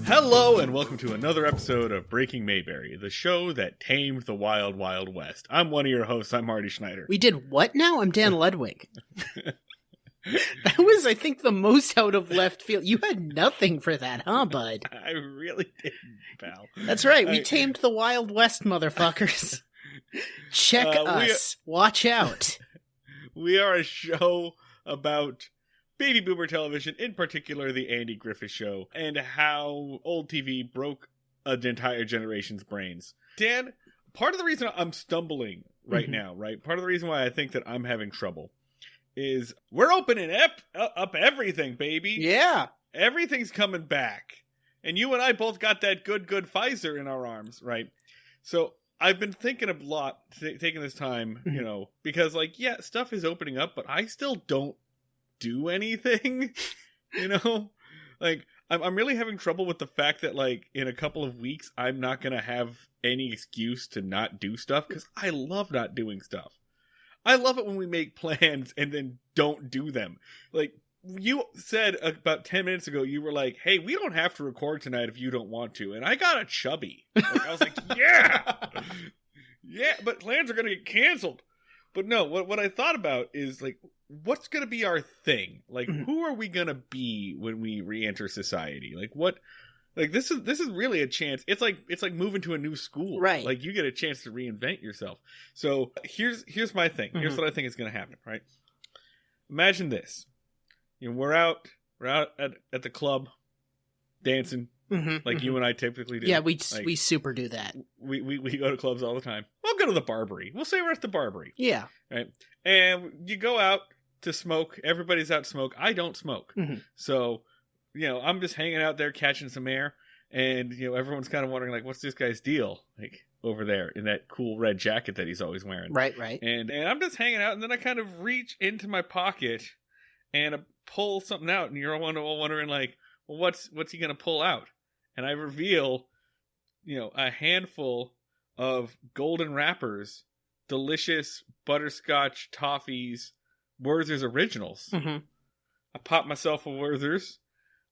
Hello and welcome to another episode of Breaking Mayberry, the show that tamed the wild, wild west. I'm one of your hosts. I'm Marty Schneider. We did what now? I'm Dan Ludwig. That was, I think, the most out of left field. You had nothing for that, huh, bud? I really didn't, pal. That's right. We tamed the Wild West, motherfuckers. Check us. Watch out. We are a show about baby boomer television, in particular the Andy Griffith Show, and how old TV broke an entire generation's brains. Dan, part of the reason I'm stumbling right now, right? Part of the reason why I think that I'm having trouble is we're opening up everything, baby. Yeah. Everything's coming back. And you and I both got that good Pfizer in our arms, right? So I've been thinking a lot, taking this time, you know, because, like, yeah, stuff is opening up, but I still don't do anything, you know? Like, I'm really having trouble with the fact that, like, in a couple of weeks, I'm not going to have any excuse to not do stuff, because I love not doing stuff. I love it when we make plans and then don't do them. Like, you said about 10 minutes ago, you were like, hey, we don't have to record tonight if you don't want to. And I got a chubby. Like, I was like, yeah! Yeah, but plans are going to get canceled. But no, what I thought about is, like, what's going to be our thing? Like, who are we going to be when we re-enter society? Like, what... Like, this is really a chance. It's like moving to a new school. Right. Like, you get a chance to reinvent yourself. So here's my thing. Here's what I think is going to happen, right? Imagine this. You know, we're out at the club dancing like you and I typically do. Yeah, we super do that. We go to clubs all the time. We'll go to the Barbary. We'll say we're at the Barbary. Yeah. Right? And you go out to smoke. Everybody's out to smoke. I don't smoke. So, you know, I'm just hanging out there catching some air, and, you know, everyone's kind of wondering, like, what's this guy's deal, like, over there in that cool red jacket that he's always wearing. Right. And I'm just hanging out, and then I kind of reach into my pocket and pull something out, and you're all wondering, like, well, what's he gonna pull out? And I reveal, you know, a handful of golden wrappers, delicious butterscotch toffees, Werther's Originals. I pop myself a Werther's.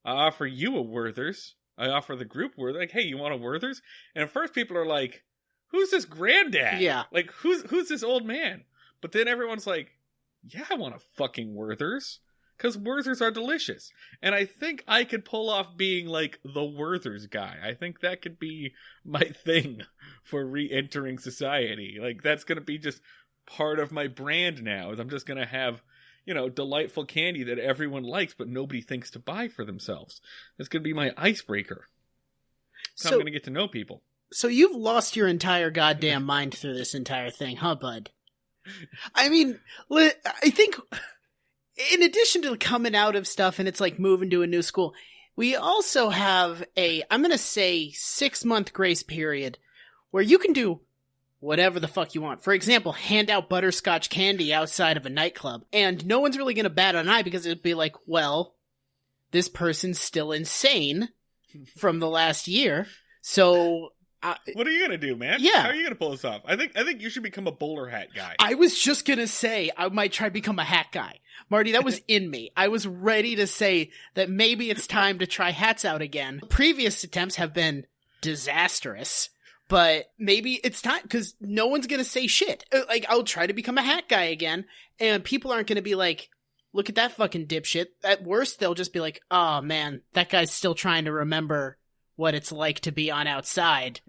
I offer you a Werther's. I offer the group Werther's. Like, hey, you want a Werther's? And at first people are like, who's this granddad? Yeah. Like, who's this old man? But then everyone's like, yeah, I want a fucking Werther's. Because Werther's are delicious. And I think I could pull off being, like, the Werther's guy. I think that could be my thing for re-entering society. Like, that's going to be just part of my brand now. Is I'm just going to have, you know, delightful candy that everyone likes, but nobody thinks to buy for themselves. That's going to be my icebreaker. That's how I'm going to get to know people. So you've lost your entire goddamn mind through this entire thing, huh, bud? I mean, I think in addition to coming out of stuff and it's like moving to a new school, we also have I'm going to say 6-month grace period where you can do whatever the fuck you want. For example, hand out butterscotch candy outside of a nightclub. And no one's really going to bat an eye because it'd be like, well, this person's still insane from the last year. So what are you going to do, man? Yeah. How are you going to pull this off? I think you should become a bowler hat guy. I was just going to say I might try to become a hat guy. Marty, that was in me. I was ready to say that maybe it's time to try hats out again. Previous attempts have been disastrous. But maybe it's time, because no one's going to say shit. Like, I'll try to become a hat guy again, and people aren't going to be like, look at that fucking dipshit. At worst, they'll just be like, oh man, that guy's still trying to remember what it's like to be on outside.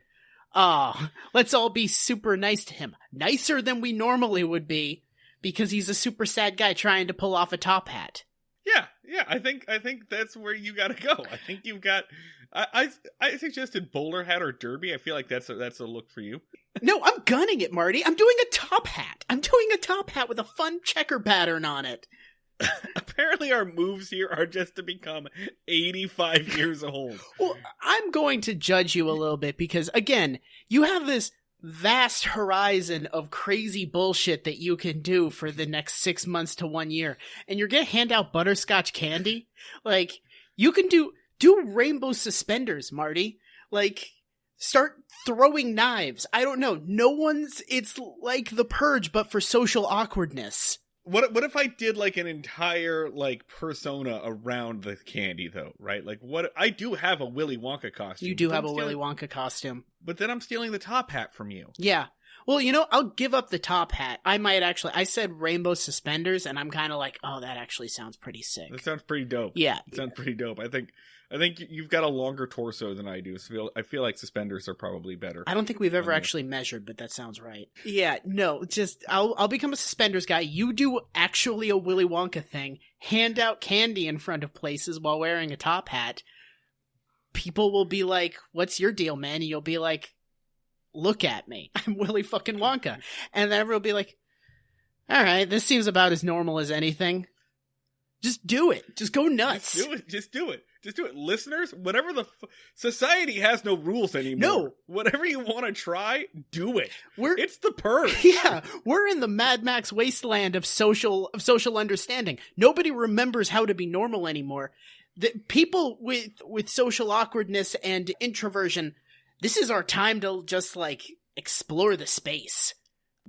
Oh, let's all be super nice to him. Nicer than we normally would be, because he's a super sad guy trying to pull off a top hat. Yeah, I think that's where you got to go. I think you've got... I suggested bowler hat or derby. I feel like that's a look for you. No, I'm gunning it, Marty. I'm doing a top hat. I'm doing a top hat with a fun checker pattern on it. Apparently our moves here are just to become 85 years old. Well, I'm going to judge you a little bit because, again, you have this vast horizon of crazy bullshit that you can do for the next 6 months to 1 year. And you're going to hand out butterscotch candy? Like, you can do rainbow suspenders, Marty. Like, start throwing knives. I don't know. It's like The Purge, but for social awkwardness. What if I did like an entire like persona around the candy though, right? Like what I do have a Willy Wonka costume. You do have a Willy Wonka costume. But then I'm stealing the top hat from you. Yeah. Well, I'll give up the top hat. I said rainbow suspenders, and I'm kind of like, oh, that actually sounds pretty sick. That sounds pretty dope. Yeah. It sounds pretty dope. I think you've got a longer torso than I do, so I feel like suspenders are probably better. I don't think we've ever actually measured, but that sounds right. Yeah, no, just, I'll become a suspenders guy. You do actually a Willy Wonka thing. Hand out candy in front of places while wearing a top hat. People will be like, what's your deal, man? And you'll be like, look at me. I'm Willy fucking Wonka. And then everyone will be like, all right, this seems about as normal as anything. Just do it. Just go nuts. Just do it. Listeners, whatever society has no rules anymore. No. Whatever you want to try, do it. It's the Purge. Yeah. We're in the Mad Max wasteland of social understanding. Nobody remembers how to be normal anymore. The people with social awkwardness and introversion, this is our time to just like explore the space.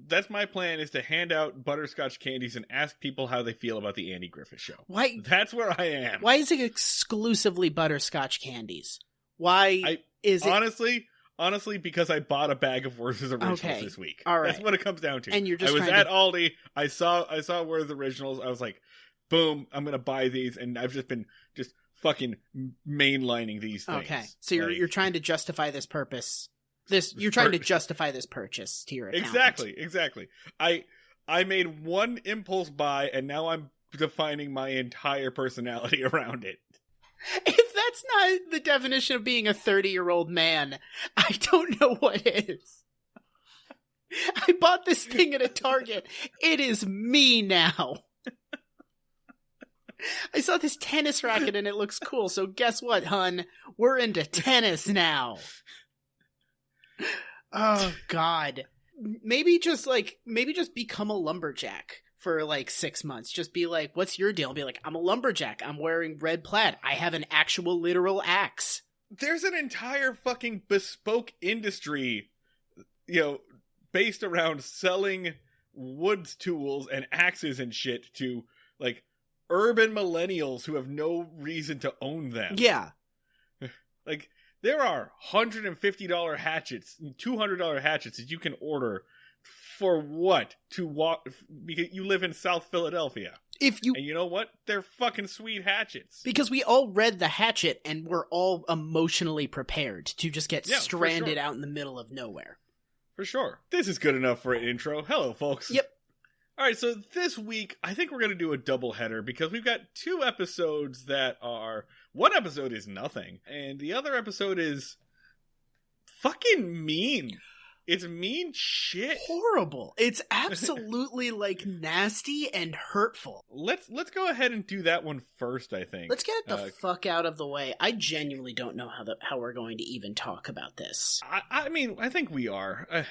That's my plan, is to hand out butterscotch candies and ask people how they feel about the Andy Griffith Show. Why? That's where I am. Why is it exclusively butterscotch candies? Why is it? Honestly, because I bought a bag of Werther's Originals this week. All right. That's what it comes down to. And you're just I was at Aldi. I saw Werther's Originals. I was like, boom, I'm going to buy these. And I've just been fucking mainlining these things. Okay. So you're trying to justify this purpose. You're trying to justify this purchase to your accountant. Exactly. I made one impulse buy, and now I'm defining my entire personality around it. If that's not the definition of being a 30-year-old man, I don't know what is. I bought this thing at a Target. It is me now. I saw this tennis racket and it looks cool, so guess what, hun? We're into tennis now. Oh God. Maybe just become a lumberjack for like 6 months. Just be like, what's your deal? Be like, I'm a lumberjack. I'm wearing red plaid. I have an actual literal axe. There's an entire fucking bespoke industry, based around selling wood tools and axes and shit to like urban millennials who have no reason to own them. Yeah. Like, there are $150 hatchets, $200 hatchets that you can order for what? To walk, because you live in South Philadelphia. And you know what? They're fucking sweet hatchets. Because we all read The Hatchet and we're all emotionally prepared to just get stranded out in the middle of nowhere. For sure. This is good enough for an intro. Hello, folks. Yep. All right, so this week, I think we're going to do a double header because we've got 2 episodes that are... One episode is nothing, and the other episode is fucking mean. It's mean shit. Horrible. It's absolutely, like, nasty and hurtful. Let's go ahead and do that one first, I think. Let's get it the fuck out of the way. I genuinely don't know how we're going to even talk about this. I mean, I think we are.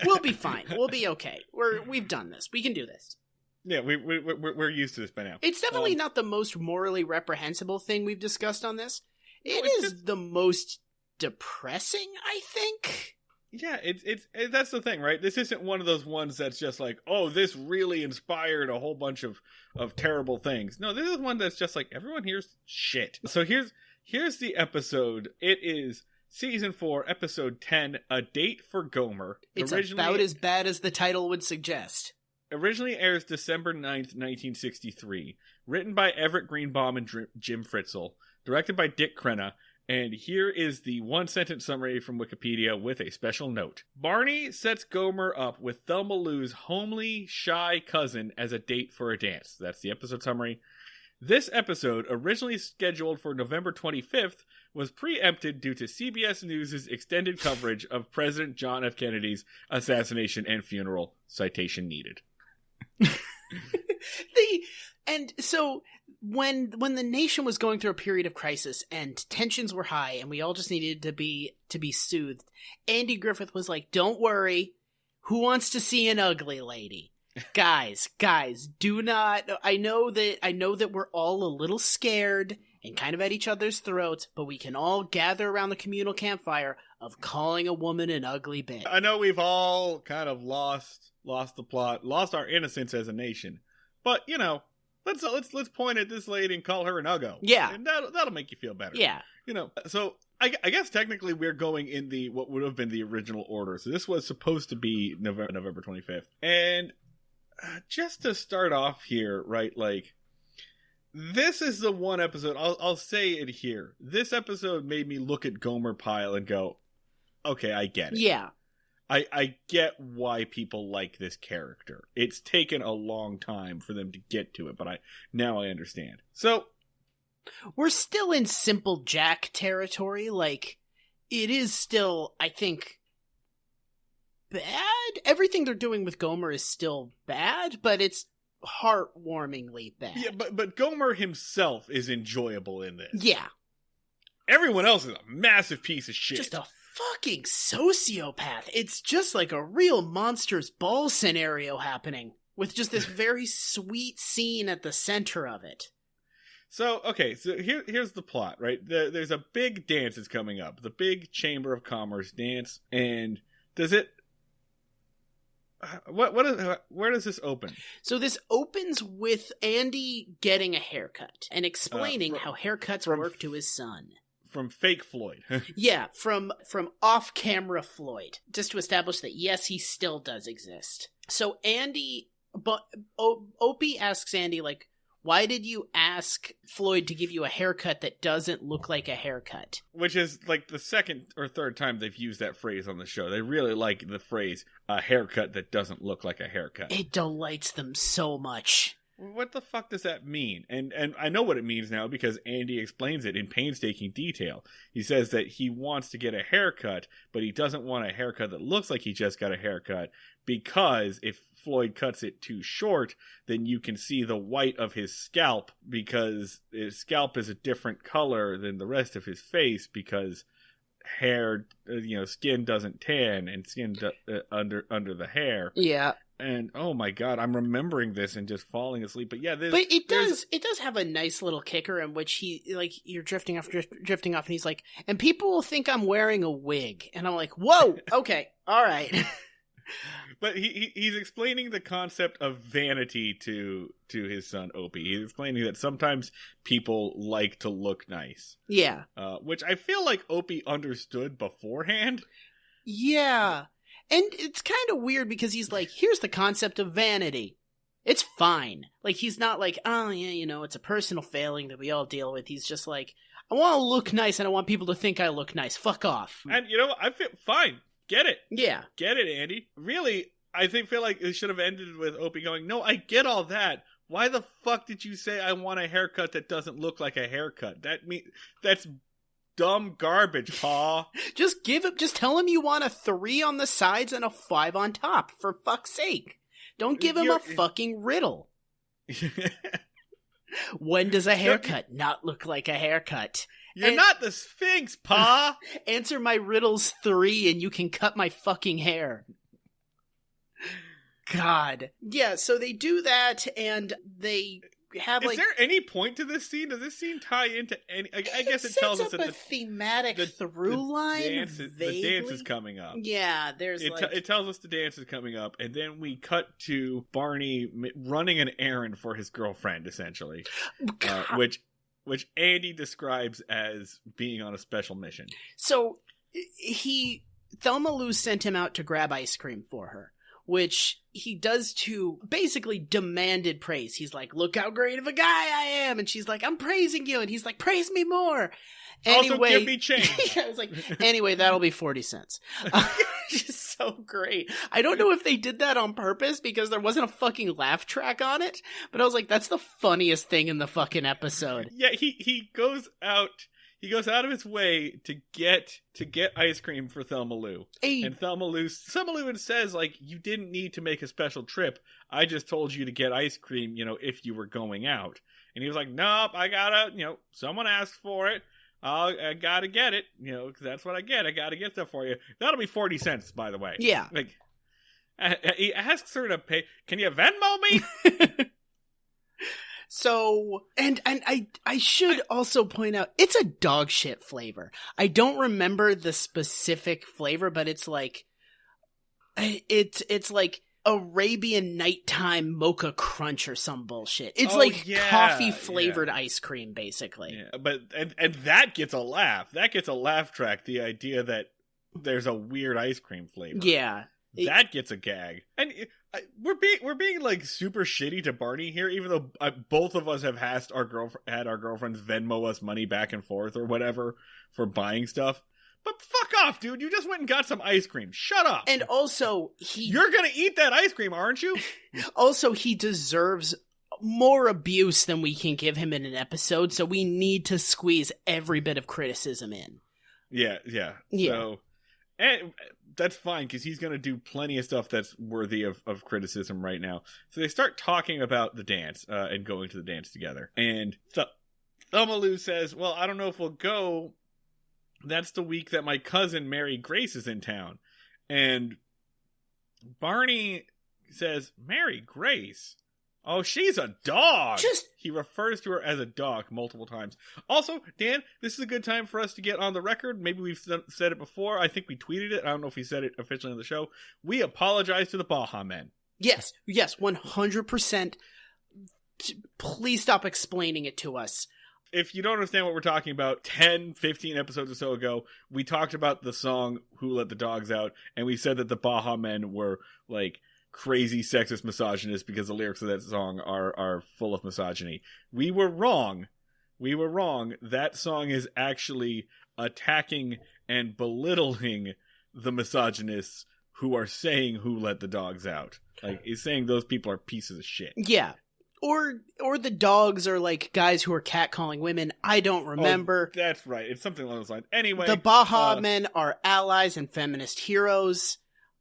We'll be fine. We'll be okay. We've done this. We can do this. Yeah, we're used to this by now. It's definitely not the most morally reprehensible thing we've discussed on this. It is the most depressing, I think. Yeah, it's that's the thing, right? This isn't one of those ones that's just like, oh, this really inspired a whole bunch of terrible things. No, this is one that's just like, everyone here's shit. So here's the episode. It is Season 4, Episode 10, A Date for Gomer. It's about as bad as the title would suggest. Originally airs December 9th, 1963. Written by Everett Greenbaum and Jim Fritzl. Directed by Dick Crenna. And here is the one-sentence summary from Wikipedia with a special note. Barney sets Gomer up with Thelma Lou's homely, shy cousin as a date for a dance. That's the episode summary. This episode, originally scheduled for November 25th, was preempted due to CBS News' extended coverage of President John F. Kennedy's assassination and funeral. Citation needed. And so when the nation was going through a period of crisis and tensions were high and we all just needed to be soothed, Andy Griffith was like, don't worry, who wants to see an ugly lady? Guys, do not. I know that we're all a little scared and kind of at each other's throats, but we can all gather around the communal campfire of calling a woman an ugly bitch. I know we've all kind of lost the plot, lost our innocence as a nation, but let's point at this lady and call her an uggo. Yeah, and that'll make you feel better. Yeah, So I guess technically we're going in the what would have been the original order. So this was supposed to be November 25th, and just to start off here, right? Like, this is the one episode I'll say it here. This episode made me look at Gomer Pyle and go, "Okay, I get it." Yeah. I get why people like this character. It's taken a long time for them to get to it, but now I understand. So we're still in simple Jack territory. Like, it is still, I think, bad. Everything they're doing with Gomer is still bad, but it's heartwarmingly bad. Yeah, but Gomer himself is enjoyable in this. Yeah. Everyone else is a massive piece of shit. Just a fucking sociopath. It's just like a real Monsters Ball scenario happening, with just this very sweet scene at the center of it. So, okay, so here's the plot, right? There's a big dance that's coming up, the big Chamber of Commerce dance, and does it... where does this open? So this opens with Andy getting a haircut and explaining how haircuts work to his son. From fake Floyd. Yeah, from off-camera Floyd. Just to establish that, yes, he still does exist. So Andy... Opie asks Andy, like, why did you ask Floyd to give you a haircut that doesn't look like a haircut? Which is like the second or third time they've used that phrase on the show. They really like the phrase, a haircut that doesn't look like a haircut. It delights them so much. What the fuck does that mean? And I know what it means now because Andy explains it in painstaking detail. He says that he wants to get a haircut, but he doesn't want a haircut that looks like he just got a haircut, because if Floyd cuts it too short, then you can see the white of his scalp, because his scalp is a different color than the rest of his face, because hair, skin doesn't tan, and skin under the hair. Yeah. And oh my god, I'm remembering this and just falling asleep. But yeah, but it does have a nice little kicker in which he, like, you're drifting off, and he's like, and people will think I'm wearing a wig, and I'm like, whoa, okay, all right. But he's explaining the concept of vanity to his son Opie. He's explaining that sometimes people like to look nice. Yeah. Which I feel like Opie understood beforehand. Yeah. And it's kind of weird because he's like, here's the concept of vanity. It's fine. Like, he's not like, oh, yeah, it's a personal failing that we all deal with. He's just like, I want to look nice and I want people to think I look nice. Fuck off. And, I feel fine. Get it. Yeah. Get it, Andy. Really, I feel like it should have ended with Opie going, no, I get all that. Why the fuck did you say I want a haircut that doesn't look like a haircut? That's dumb garbage, Pa. Just tell him you want a 3 on the sides and a 5 on top, for fuck's sake. Don't give him a fucking riddle. When does a haircut not look like a haircut? You're not the Sphinx, Pa! Answer my riddles 3 and you can cut my fucking hair. God. Yeah, so they do that and they have Is there any point to this scene? Does this scene tie into any... I guess it tells us that a thematic through line. The dance is coming up. Yeah, it tells us the dance is coming up, and then we cut to Barney running an errand for his girlfriend, essentially, which Andy describes as being on a special mission. So Thelma Lou sent him out to grab ice cream for her, which he does to basically demanded praise. He's like, look how great of a guy I am. And she's like, I'm praising you. And he's like, praise me more. Anyway, also give me change. I was like, anyway, that'll be 40 cents. Just so great. I don't know if they did that on purpose because there wasn't a fucking laugh track on it. But I was like, that's the funniest thing in the fucking episode. Yeah, he goes out... He goes out of his way to get ice cream for Thelma Lou. Hey. And Thelma Lou says, like, you didn't need to make a special trip. I just told you to get ice cream, if you were going out. And he was like, nope, I gotta, someone asked for it. I gotta get it, because that's what I get. I gotta get stuff for you. That'll be 40 cents, by the way. Yeah. Like, he asks her to pay. Can you Venmo me? So, and I should also point out, it's a dog shit flavor. I don't remember the specific flavor, but it's like Arabian nighttime mocha crunch or some bullshit. It's coffee flavored ice cream, basically. Yeah, but and that gets a laugh. That gets a laugh track. The idea that there's a weird ice cream flavor. Yeah, that gets a gag. And we're being like super shitty to Barney here, even though both of us have had our girlfriends Venmo us money back and forth or whatever for buying stuff. But fuck off, dude. You just went and got some ice cream. Shut up. And also, you're going to eat that ice cream, aren't you? Also, he deserves more abuse than we can give him in an episode, so we need to squeeze every bit of criticism in. Yeah. So, and that's fine, because he's going to do plenty of stuff that's worthy of criticism right now. So they start talking about the dance and going to the dance together. And Thelma Lou says, well, I don't know if we'll go. That's the week that my cousin Mary Grace is in town. And Barney says, Mary Grace? Oh, she's a dog. He refers to her as a dog multiple times. Also, Dan, this is a good time for us to get on the record. Maybe we've said it before. I think we tweeted it. I don't know if we said it officially on the show. We apologize to the Baja Men. Yes, 100%. Please stop explaining it to us. If you don't understand what we're talking about, 10, 15 episodes or so ago, we talked about the song Who Let the Dogs Out, and we said that the Baja Men were, like, crazy sexist misogynists because the lyrics of that song are full of misogyny. We were wrong. That song is actually attacking and belittling the misogynists who are saying Who Let the Dogs Out. Like, he's saying those people are pieces of shit. Yeah. Or the dogs are like guys who are catcalling women. I don't remember. Oh, that's right. It's something along those lines. Anyway. The Baja Men are allies and feminist heroes.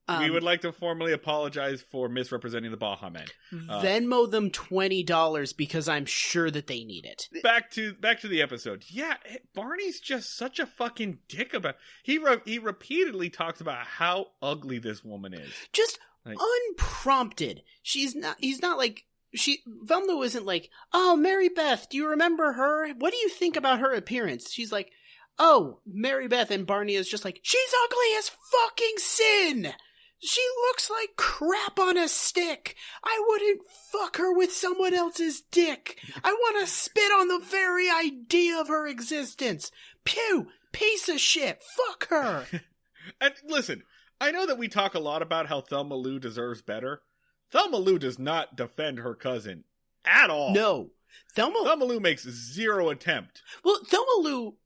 We would like to formally apologize for misrepresenting the Baja Men. Venmo them $20 because I'm sure that they need it. Back to the episode. Yeah, Barney's just such a fucking dick about. He repeatedly talks about how ugly this woman is. Just like, unprompted. He's not like. Velma isn't like, oh, Mary Beth, do you remember her? What do you think about her appearance? She's like, oh, Mary Beth, and Barney is just like, she's ugly as fucking sin! She looks like crap on a stick! I wouldn't fuck her with someone else's dick! I want to spit on the very idea of her existence! Pew! Piece of shit! Fuck her! And listen, I know that we talk a lot about how Thelma Lou deserves better. Thelma Lou does not defend her cousin at all. No. Thelma Lou makes zero attempt. Well, Thelma Lou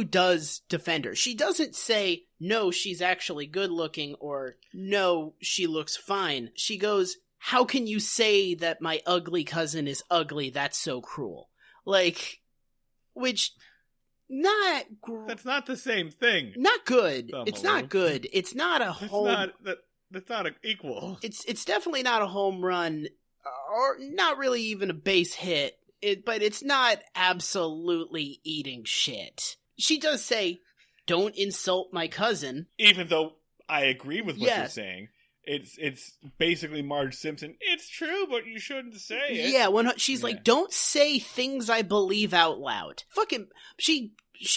does defend her. She doesn't say, no, she's actually good looking, or no, she looks fine. She goes, how can you say that my ugly cousin is ugly? That's so cruel. Like, which... That's not the same thing. Not good. It's not good. It's not a home. That's not equal. It's definitely not a home run, or not really even a base hit. But it's not absolutely eating shit. She does say, "Don't insult my cousin." Even though I agree with what you're saying. It's basically Marge Simpson. It's true, but you shouldn't say it. Yeah, when she's like, don't say things I believe out loud. Fucking, she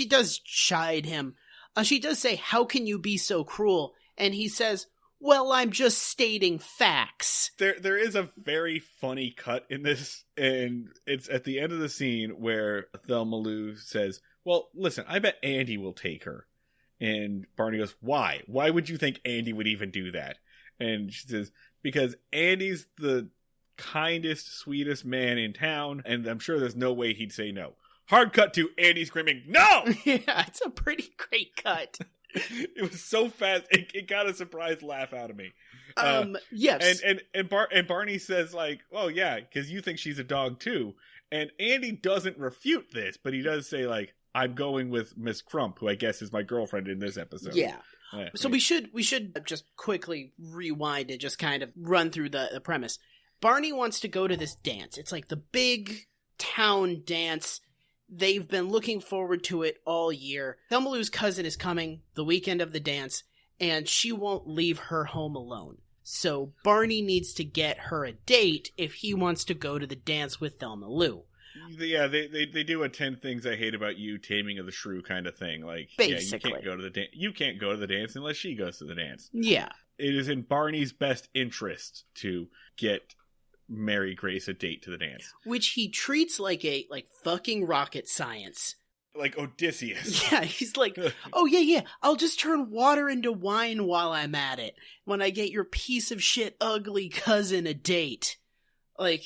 does chide him. She does say, how can you be so cruel? And he says, well, I'm just stating facts. There is a very funny cut in this, and it's at the end of the scene where Thelma Lou says, well, listen, I bet Andy will take her. And Barney goes, why? Why would you think Andy would even do that? And she says, because Andy's the kindest, sweetest man in town, and I'm sure there's no way he'd say no. Hard cut to Andy screaming, no! Yeah, it's a pretty great cut. It was so fast, it got a surprise laugh out of me. Yes. And Barney says, like, oh yeah, because you think she's a dog too. And Andy doesn't refute this, but he does say, like, I'm going with Miss Crump, who I guess is my girlfriend in this episode. Yeah. So we should just quickly rewind and just kind of run through the premise. Barney wants to go to this dance. It's like the big town dance. They've been looking forward to it all year. Thelma Lou's cousin is coming the weekend of the dance, and she won't leave her home alone. So Barney needs to get her a date if he wants to go to the dance with Thelma Lou. Yeah, they do a 10 things I hate about you, Taming of the Shrew kind of thing. Like, basically. Yeah, you can't go to the dance unless she goes to the dance. Yeah. It is in Barney's best interest to get Mary Grace a date to the dance. Which he treats like fucking rocket science. Like Odysseus. Yeah, he's like, oh yeah, I'll just turn water into wine while I'm at it. When I get your piece of shit ugly cousin a date. Like,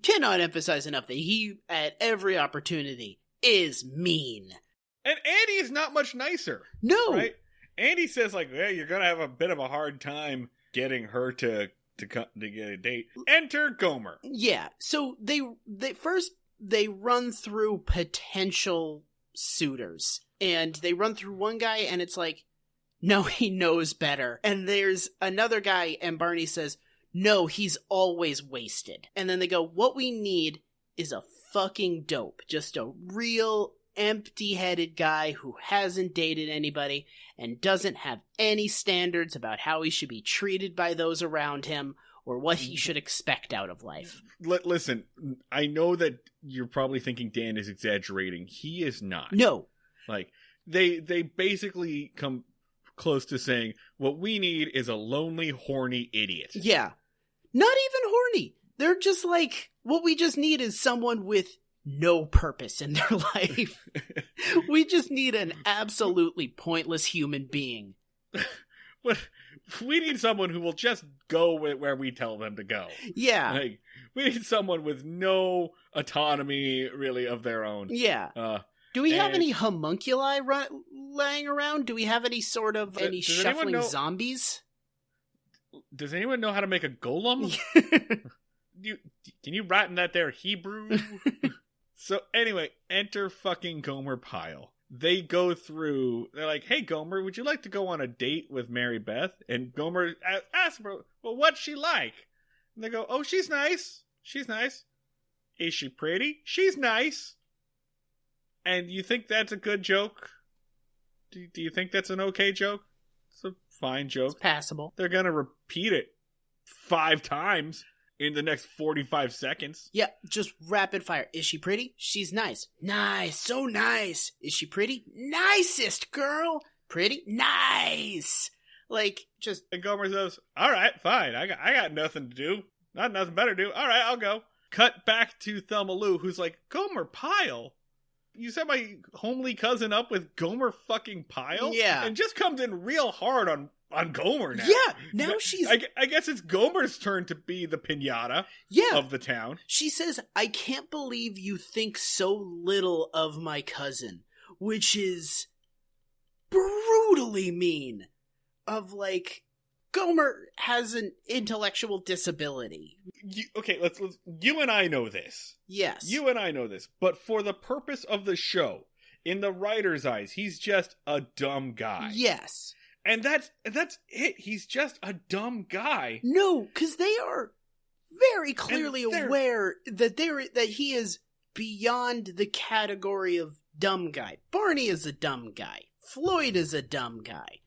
cannot emphasize enough that he, at every opportunity, is mean. And Andy is not much nicer. No. Right? Andy says, like, yeah, you're going to have a bit of a hard time getting her to get a date. Enter Gomer. Yeah, so they first run through potential suitors. And they run through one guy, and it's like, no, he knows better. And there's another guy, and Barney says, no, he's always wasted. And then they go, what we need is a fucking dope. Just a real empty-headed guy who hasn't dated anybody and doesn't have any standards about how he should be treated by those around him or what he should expect out of life. Listen, I know that you're probably thinking Dan is exaggerating. He is not. No. Like, they basically come close to saying, what we need is a lonely, horny idiot. Yeah. Not even horny. They're just like, what we just need is someone with no purpose in their life. We just need an absolutely pointless human being. But we need someone who will just go where we tell them to go. Yeah. Like, we need someone with no autonomy, really, of their own. Yeah. Do we have any homunculi laying around? Do we have any sort of shuffling zombies? Does anyone know how to make a golem? Can you write in that there Hebrew? So anyway, enter fucking Gomer Pyle. They go through, they're like, hey Gomer, would you like to go on a date with Mary Beth? And Gomer asks her, well, what's she like? And they go, oh, she's nice. She's nice. Is she pretty? She's nice. And you think that's a good joke? Do you think that's an okay joke? It's a fine joke. It's passable. They're going to repeat it 5 times in the next 45 seconds. Yeah, just rapid fire. Is she pretty? She's nice. Nice. So nice. Is she pretty? Nicest girl. Pretty? Nice. Like, just... And Gomer says, all right, fine. I got nothing to do. Not nothing better to do. All right, I'll go. Cut back to Thelma Lou, who's like, Gomer Pyle? You set my homely cousin up with Gomer fucking Pyle? Yeah. And just comes in real hard on Gomer now. Yeah, now she's... I guess it's Gomer's turn to be the piñata of the town. She says, I can't believe you think so little of my cousin, which is brutally mean. Of, like, Gomer has an intellectual disability. Let's you and I know this. Yes. You and I know this. But for the purpose of the show, in the writer's eyes, he's just a dumb guy. Yes. And that's it. He's just a dumb guy. No, because they are very clearly aware that he is beyond the category of dumb guy. Barney is a dumb guy. Floyd is a dumb guy.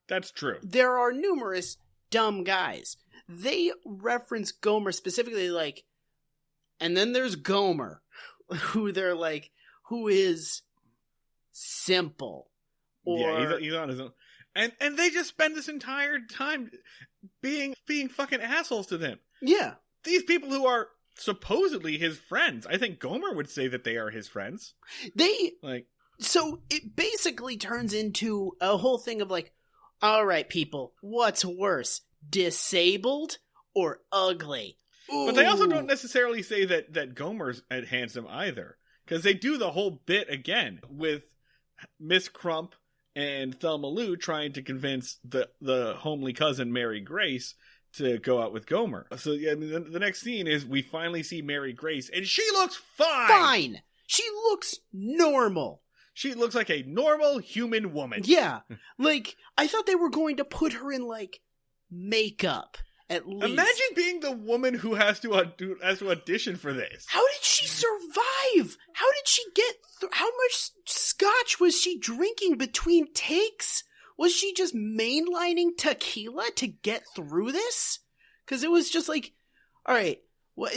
That's true. There are numerous dumb guys. They reference Gomer specifically, like, and then there's Gomer, who they're like, who is simple. Or, yeah, he's on his own. And they just spend this entire time being fucking assholes to them. Yeah. These people who are supposedly his friends. I think Gomer would say that they are his friends. So it basically turns into a whole thing of like, all right, people, what's worse, disabled or ugly? Ooh. But they also don't necessarily say that Gomer's handsome either. Because they do the whole bit again with Miss Crump and Thelma Lou trying to convince the homely cousin Mary Grace to go out with Gomer. So yeah, I mean, the next scene is we finally see Mary Grace, and she looks fine! Fine! She looks normal. She looks like a normal human woman. Yeah. Like, I thought they were going to put her in, like, makeup, at least. Imagine being the woman who has to audition for this. How did she survive? How did she get how much scotch was she drinking between takes? was she just mainlining tequila to get through this? Because it was just like, all right,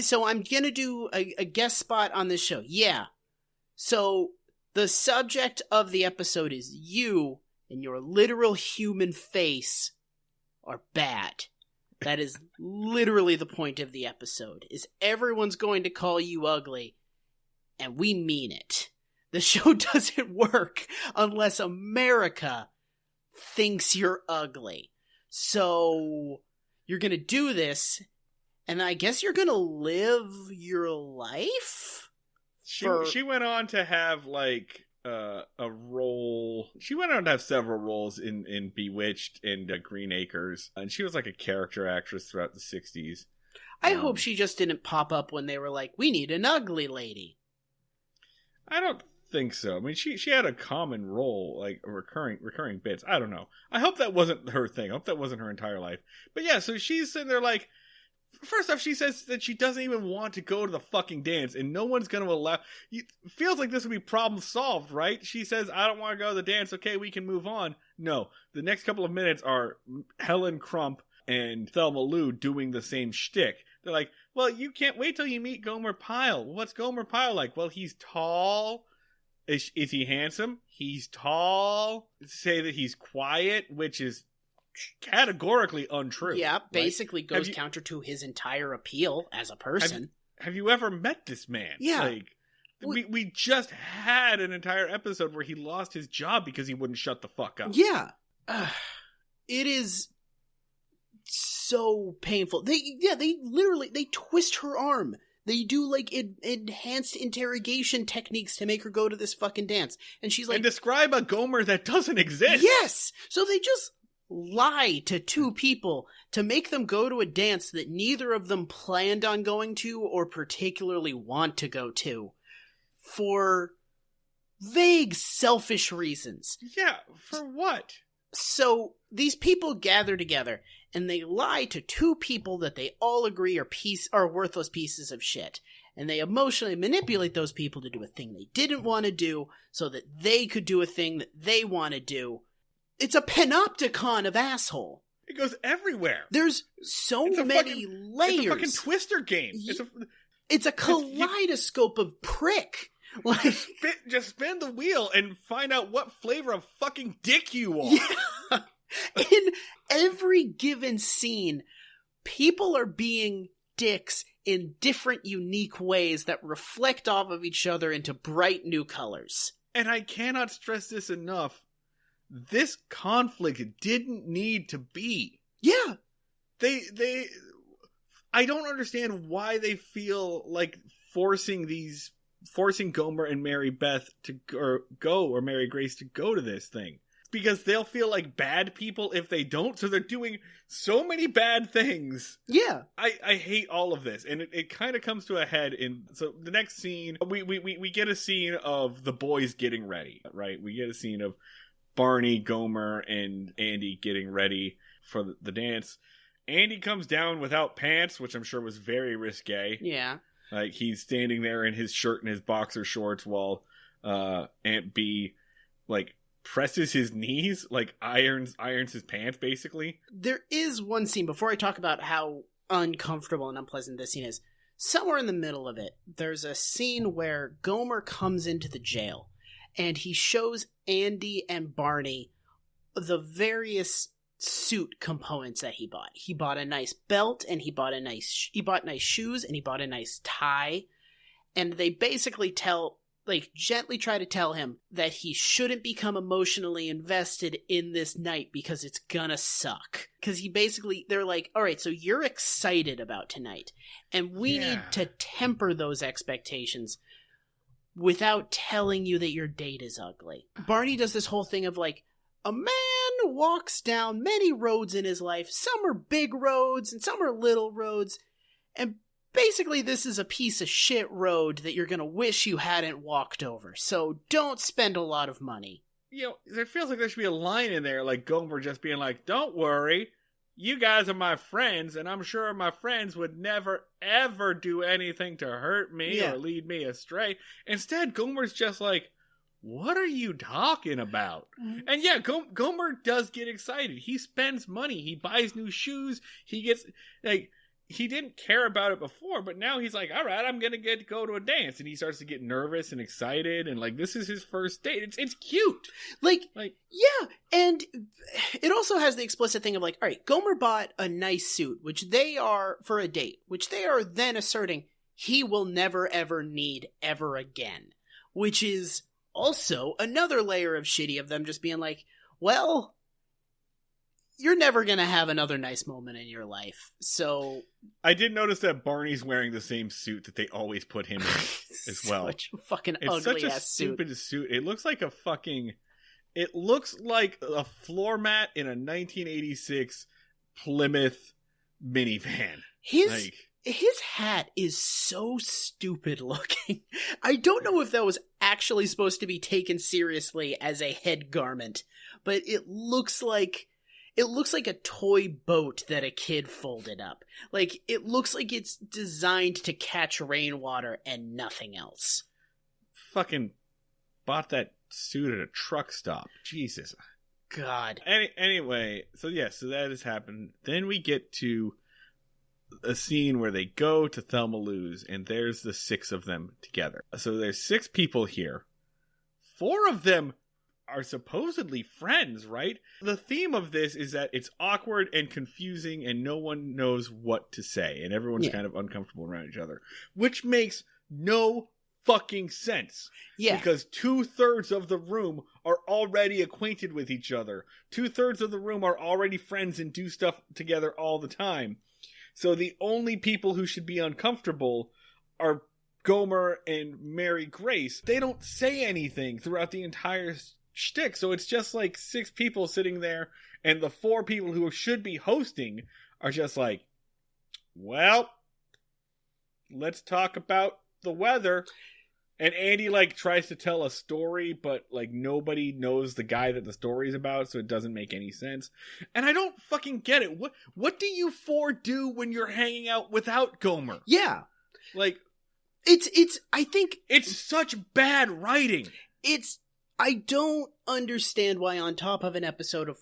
so I'm going to do a guest spot on this show. Yeah. So the subject of the episode is you and your literal human face are bad. That is literally the point of the episode, is everyone's going to call you ugly, and we mean it. The show doesn't work unless America thinks you're ugly. So you're going to do this, and I guess you're going to live your life? She went on to have, like, a role. She went on to have several roles in Bewitched and Green Acres, and she was like a character actress throughout the 60s. I hope she just didn't pop up when they were like, we need an ugly lady. I don't think so. I mean, she had a common role, like recurring bits. I don't know. I hope that wasn't her thing. I hope that wasn't her entire life. But yeah, so she's sitting there like, first off, she says that she doesn't even want to go to the fucking dance, and no one's going to allow... It feels like this would be problem solved, right? She says, I don't want to go to the dance, okay, we can move on. No, the next couple of minutes are Helen Crump and Thelma Lou doing the same shtick. They're like, well, you can't wait till you meet Gomer Pyle. What's Gomer Pyle like? Well, he's tall. Is he handsome? He's tall. Say that he's quiet, which is categorically untrue. Yeah, basically goes counter to his entire appeal as a person. Have you ever met this man? Yeah. Like, we just had an entire episode where he lost his job because he wouldn't shut the fuck up. Yeah. It is so painful. They literally twist her arm. They do, like, enhanced interrogation techniques to make her go to this fucking dance. And she's like... And describe a Gomer that doesn't exist. Yes! So they just lie to two people to make them go to a dance that neither of them planned on going to or particularly want to go to for vague, selfish reasons. Yeah, for what? So these people gather together and they lie to two people that they all agree are worthless pieces of shit. And they emotionally manipulate those people to do a thing they didn't want to do so that they could do a thing that they want to do. It's a panopticon of asshole. It goes everywhere. There's so many layers. It's a fucking Twister game. It's a kaleidoscope of prick. Like, just spin the wheel and find out what flavor of fucking dick you are. Yeah. In every given scene, people are being dicks in different, unique ways that reflect off of each other into bright new colors. And I cannot stress this enough. This conflict didn't need to be. Yeah. I don't understand why they feel like forcing Gomer and Mary Beth to go, or Mary Grace to go to this thing. Because they'll feel like bad people if they don't, so they're doing so many bad things. Yeah. I hate all of this, and it kind of comes to a head so the next scene, we get a scene of the boys getting ready, right? We get a scene of Barney, Gomer, and Andy getting ready for the dance. Andy comes down without pants, which I'm sure was very risque. Yeah. Like, he's standing there in his shirt and his boxer shorts while Aunt B, like, presses his knees, like irons his pants, basically. There is one scene, before I talk about how uncomfortable and unpleasant this scene is, somewhere in the middle of it, there's a scene where Gomer comes into the jail, and he shows Andy and Barney the various suit components that he bought. He bought a nice belt, and he bought nice shoes, and he bought a nice tie. And they basically gently try to tell him that he shouldn't become emotionally invested in this night because it's gonna suck. Because they're like, all right, so you're excited about tonight, and we need to temper those expectations without telling you that your date is ugly. Barney does this whole thing of like, a man walks down many roads in his life. Some are big roads and some are little roads. And basically this is a piece of shit road that you're going to wish you hadn't walked over. So don't spend a lot of money. You know, there feels like there should be a line in there, like Gomer just being like, don't worry, you guys are my friends, and I'm sure my friends would never, ever do anything to hurt me or lead me astray. Instead, Gomer's just like, what are you talking about? And yeah, Gomer does get excited. He spends money. He buys new shoes. He gets, like, he didn't care about it before, but now he's like, all right, I'm going to go to a dance. And he starts to get nervous and excited. And, like, this is his first date. It's cute. Like, yeah. And it also has the explicit thing of, like, all right, Gomer bought a nice suit, which they are, for a date, which they are then asserting he will never, ever need ever again. Which is also another layer of shitty of them just being like, well, you're never going to have another nice moment in your life. So I did notice that Barney's wearing the same suit that they always put him in as well. Such a fucking it's ugly such a ass stupid suit. It looks like a floor mat in a 1986 Plymouth minivan. His hat is so stupid looking. I don't know if that was actually supposed to be taken seriously as a head garment, but it looks like a toy boat that a kid folded up. Like, it looks like it's designed to catch rainwater and nothing else. Fucking bought that suit at a truck stop. Jesus. God. Anyway, so that has happened. Then we get to a scene where they go to Thelma Lou's, and there's the 6 of them together. So there's 6 people here. 4 of them are supposedly friends, right? The theme of this is that it's awkward and confusing and no one knows what to say and everyone's kind of uncomfortable around each other, which makes no fucking sense. Yeah. Because 2/3 of the room are already acquainted with each other. 2/3 of the room are already friends and do stuff together all the time. So the only people who should be uncomfortable are Gomer and Mary Grace. They don't say anything throughout the entire shtick, so it's just like 6 people sitting there, and the 4 people who should be hosting are just like, well, let's talk about the weather. And Andy, like, tries to tell a story, but, like, nobody knows the guy that the story's about, so it doesn't make any sense. And I don't fucking get it. What do you 4 do when you're hanging out without Gomer? Yeah. Like, I think it's such bad writing. I don't understand why, on top of an episode of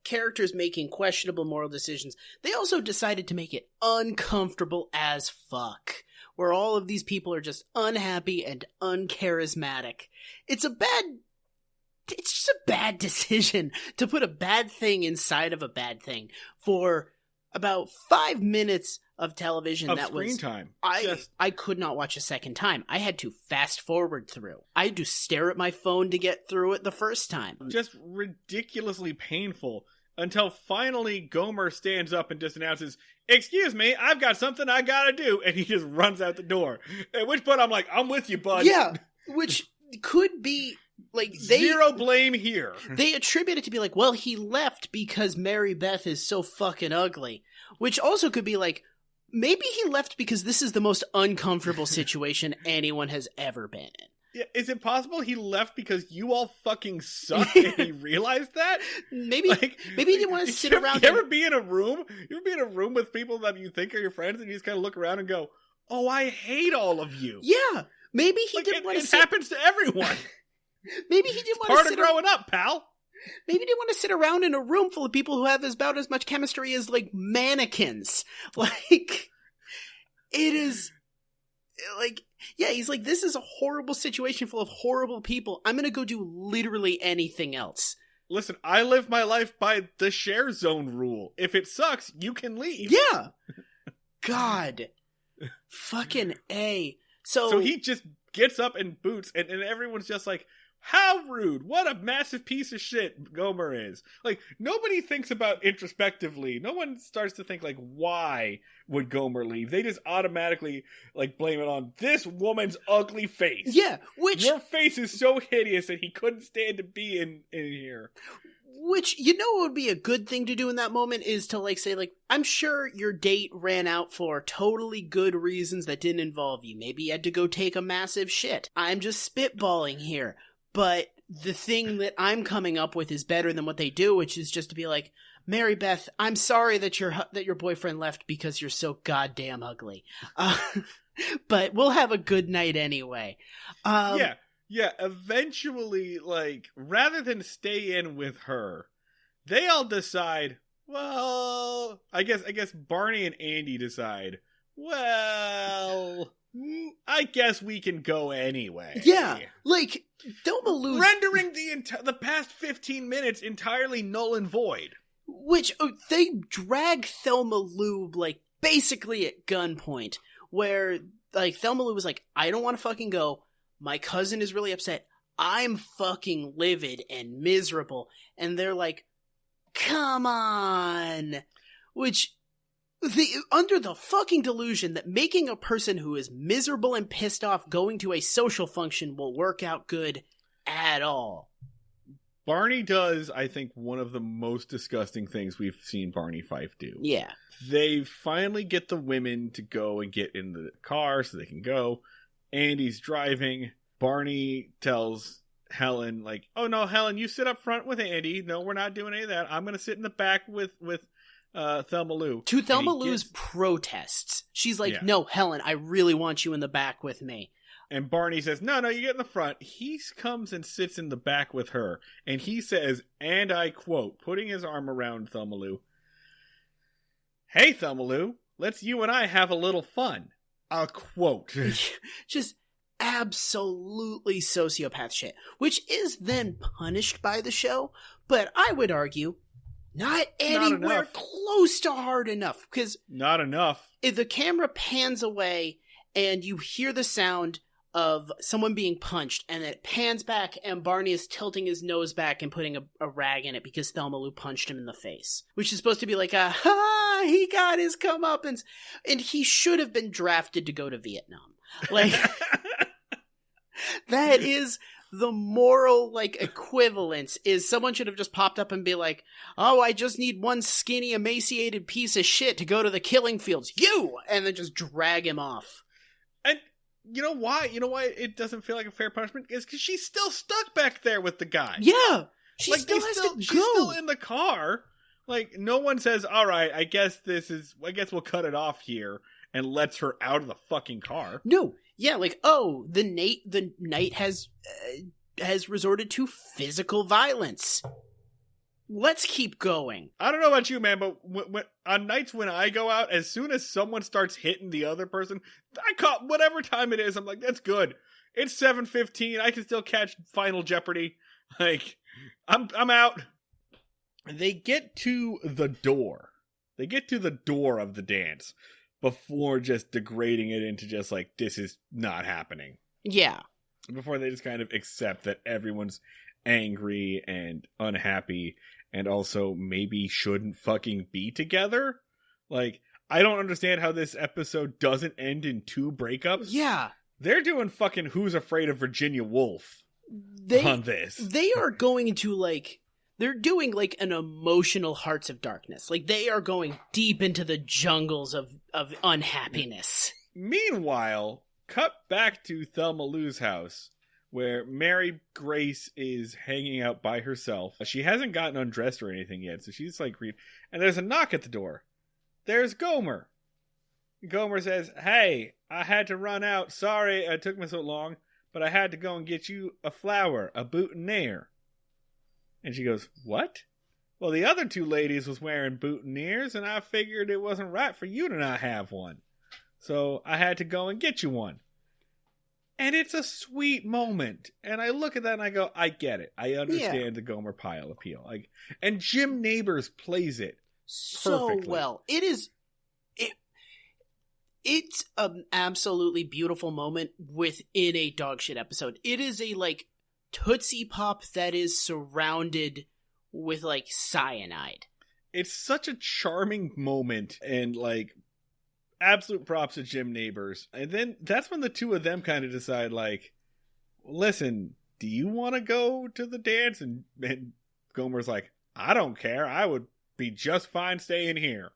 characters making questionable moral decisions, they also decided to make it uncomfortable as fuck, where all of these people are just unhappy and uncharismatic. It's just a bad decision to put a bad thing inside of a bad thing for about 5 minutes of television. Of that screen was time. I could not watch a second time. I had to fast forward through. I had to stare at my phone to get through it the first time. Just ridiculously painful until finally Gomer stands up and just announces, "Excuse me, I've got something I gotta do," and he just runs out the door. At which point I'm like, I'm with you, bud. Yeah, which could be like zero blame here. They attribute it to be like, well, he left because Mary Beth is so fucking ugly, which also could be like, maybe he left because this is the most uncomfortable situation anyone has ever been in. Yeah, is it possible he left because you all fucking suck and he realized that? Maybe he didn't want to sit around. You ever be in a room with people that you think are your friends and you just kind of look around and go, "Oh, I hate all of you." Yeah, maybe he didn't want to sit. It happens to everyone. Maybe he didn't want to sit. Part of growing up, pal. Maybe he didn't want to sit around in a room full of people who have about as much chemistry as, like, mannequins. Like, it is, like, yeah, he's like, this is a horrible situation full of horrible people. I'm gonna go do literally anything else. Listen, I live my life by the share zone rule. If it sucks, you can leave. Yeah. God. Fucking A. So he just gets up and boots, and everyone's just like, how rude. What a massive piece of shit Gomer is. Like, nobody thinks about introspectively. No one starts to think, like, why would Gomer leave? They just automatically, like, blame it on this woman's ugly face. Yeah, which... Your face is so hideous that he couldn't stand to be in here. Which, you know what would be a good thing to do in that moment is to, like, say, like, I'm sure your date ran out for totally good reasons that didn't involve you. Maybe you had to go take a massive shit. I'm just spitballing here. But the thing that I'm coming up with is better than what they do, which is just to be like, Mary Beth, I'm sorry that your boyfriend left because you're so goddamn ugly. But we'll have a good night anyway. Yeah. Yeah, eventually, like, rather than stay in with her, they all decide, well, I guess Barney and Andy decide, well, I guess we can go anyway. Yeah, like, Thelma Lou's... Rendering the past 15 minutes entirely null and void. Which, they drag Thelma Lou, like, basically at gunpoint, where, like, Thelma Lou was like, I don't want to fucking go. My cousin is really upset. I'm fucking livid and miserable. And they're like, come on. Which, under the fucking delusion that making a person who is miserable and pissed off going to a social function will work out good at all. Barney does, I think, one of the most disgusting things we've seen Barney Fife do. Yeah. They finally get the women to go and get in the car so they can go. Andy's driving. Barney tells Helen, like, oh no, Helen, you sit up front with Andy. No, we're not doing any of that. I'm going to sit in the back with Thelma Lou. To Thelma Lou's protests. She's like, no, Helen, I really want you in the back with me. And Barney says, no, you get in the front. He comes and sits in the back with her. And he says, and I quote, putting his arm around Thelma Lou, hey, Thelma Lou, let's you and I have a little fun. A quote. Just absolutely sociopath shit. Which is then punished by the show. But I would argue, not anywhere close to hard enough. Because not enough. If the camera pans away and you hear the sound of someone being punched, and it pans back, and Barney is tilting his nose back and putting a rag in it because Thelma Lou punched him in the face. Which is supposed to be like, he got his comeuppance. And he should have been drafted to go to Vietnam. Like, that is the moral, like, equivalence, is someone should have just popped up and be like, oh, I just need one skinny, emaciated piece of shit to go to the killing fields. You! And then just drag him off. And you know why? You know why it doesn't feel like a fair punishment? Is because she's still stuck back there with the guy. Yeah! She still has to go. She's still in the car. Like, no one says, all right, I guess we'll cut it off here, and lets her out of the fucking car. No. Yeah, like, oh, the knight has resorted to physical violence. Let's keep going. I don't know about you, man, but when, on nights when I go out, as soon as someone starts hitting the other person, I call whatever time it is. I'm like, that's good. It's 7:15. I can still catch Final Jeopardy. Like, I'm out. They get to the door. They get to the door of the dance before just degrading it into just like, this is not happening. Yeah. Before they just kind of accept that everyone's angry and unhappy and also maybe shouldn't fucking be together. Like, I don't understand how this episode doesn't end in 2 breakups. Yeah. They're doing fucking Who's Afraid of Virginia Woolf on this. They are going to, like, they're doing, like, an emotional Hearts of Darkness. Like, they are going deep into the jungles of unhappiness. Meanwhile, cut back to Thelma Lou's house, where Mary Grace is hanging out by herself. She hasn't gotten undressed or anything yet, so she's like, and there's a knock at the door. There's Gomer. Gomer says, hey, I had to run out. Sorry it took me so long, but I had to go and get you a flower, a boutonniere. And she goes, what? Well, the other 2 ladies was wearing boutonnieres, and I figured it wasn't right for you to not have one. So I had to go and get you one. And it's a sweet moment. And I look at that and I go, I get it. I understand the Gomer Pyle appeal. Like, and Jim Nabors plays it perfectly. So well. It's an absolutely beautiful moment within a dogshit episode. It is a, like, Tootsie Pop that is surrounded with, like, cyanide. It's such a charming moment, and, like, absolute props to Jim Nabors. And then that's when the 2 of them kind of decide, like, listen, do you want to go to the dance? And Gomer's like, I don't care. I would be just fine staying here.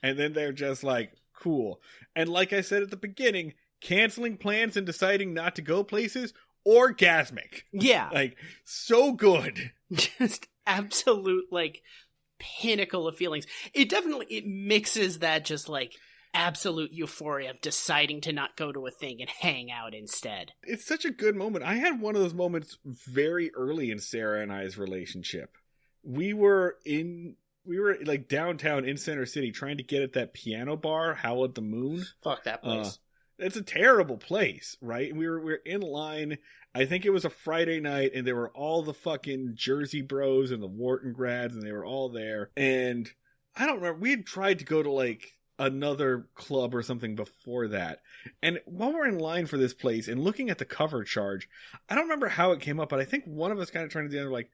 And then they're just like, cool. And like I said at the beginning, canceling plans and deciding not to go places, orgasmic. Yeah. Like, so good. Just absolute, like, pinnacle of feelings. It mixes that just, like, absolute euphoria of deciding to not go to a thing and hang out instead. It's such a good moment. I had one of those moments very early in Sarah and I's relationship. We were like downtown in Center City trying to get at that piano bar, Howl at the Moon. Fuck that place. It's a terrible place, right? We were in line. I think it was a Friday night, and there were all the fucking Jersey Bros and the Wharton grads, and they were all there. And I don't remember. We had tried to go to like another club or something before that. And while we're in line for this place and looking at the cover charge, I don't remember how it came up, but I think one of us kind of turned to the other like,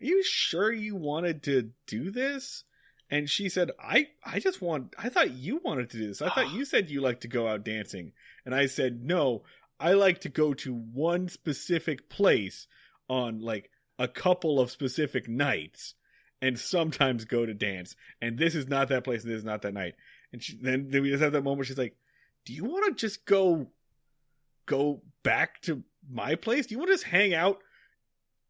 "Are you sure you wanted to do this?" And she said, I thought you wanted to do this. I thought you said you like to go out dancing. And I said, no, I like to go to one specific place on like a couple of specific nights and sometimes go to dance. And this is not that place and this is not that night. And then we just have that moment. She's like, do you want to just go back to my place? Do you want to just hang out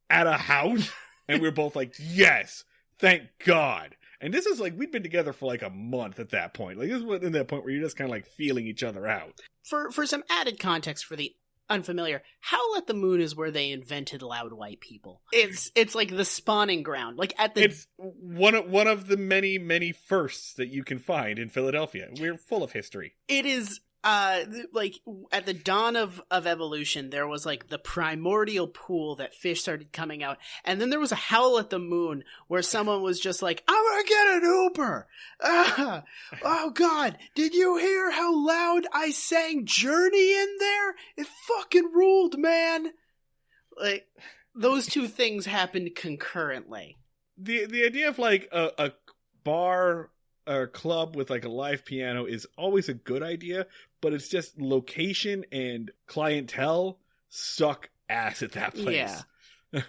at a house? And we're both like, yes, thank God. And this is like, we'd been together for like a month at that point. Like, this is in that point where you're just kind of like feeling each other out. For some added context for the unfamiliar, Howl at the Moon is where they invented loud white people. It's like the spawning ground. Like it's one of the many, many firsts that you can find in Philadelphia. We're full of history. It is like at the dawn of evolution, there was like the primordial pool that fish started coming out, and then there was a Howl at the Moon where someone was just like, I'm gonna get an Uber. Oh God, did you hear how loud I sang Journey in there? It fucking ruled, man. Like, those two things happened concurrently. The idea of like a bar or club with like a live piano is always a good idea, but it's just location and clientele suck ass at that place. Yeah.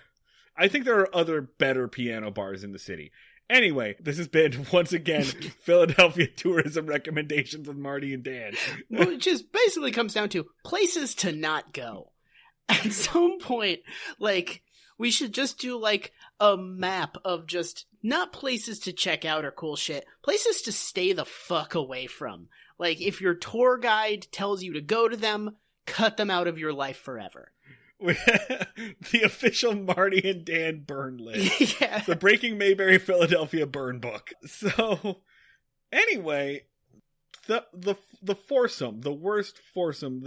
I think there are other better piano bars in the city. Anyway, this has been, once again, Philadelphia tourism recommendations with Marty and Dan. Which just basically comes down to places to not go. At some point, like, we should just do like a map of just not places to check out or cool shit, places to stay the fuck away from. Like, if your tour guide tells you to go to them, cut them out of your life forever. The official Marty and Dan burn list. Yeah. The Breaking Mayberry Philadelphia burn book. So, anyway, the foursome, the worst foursome,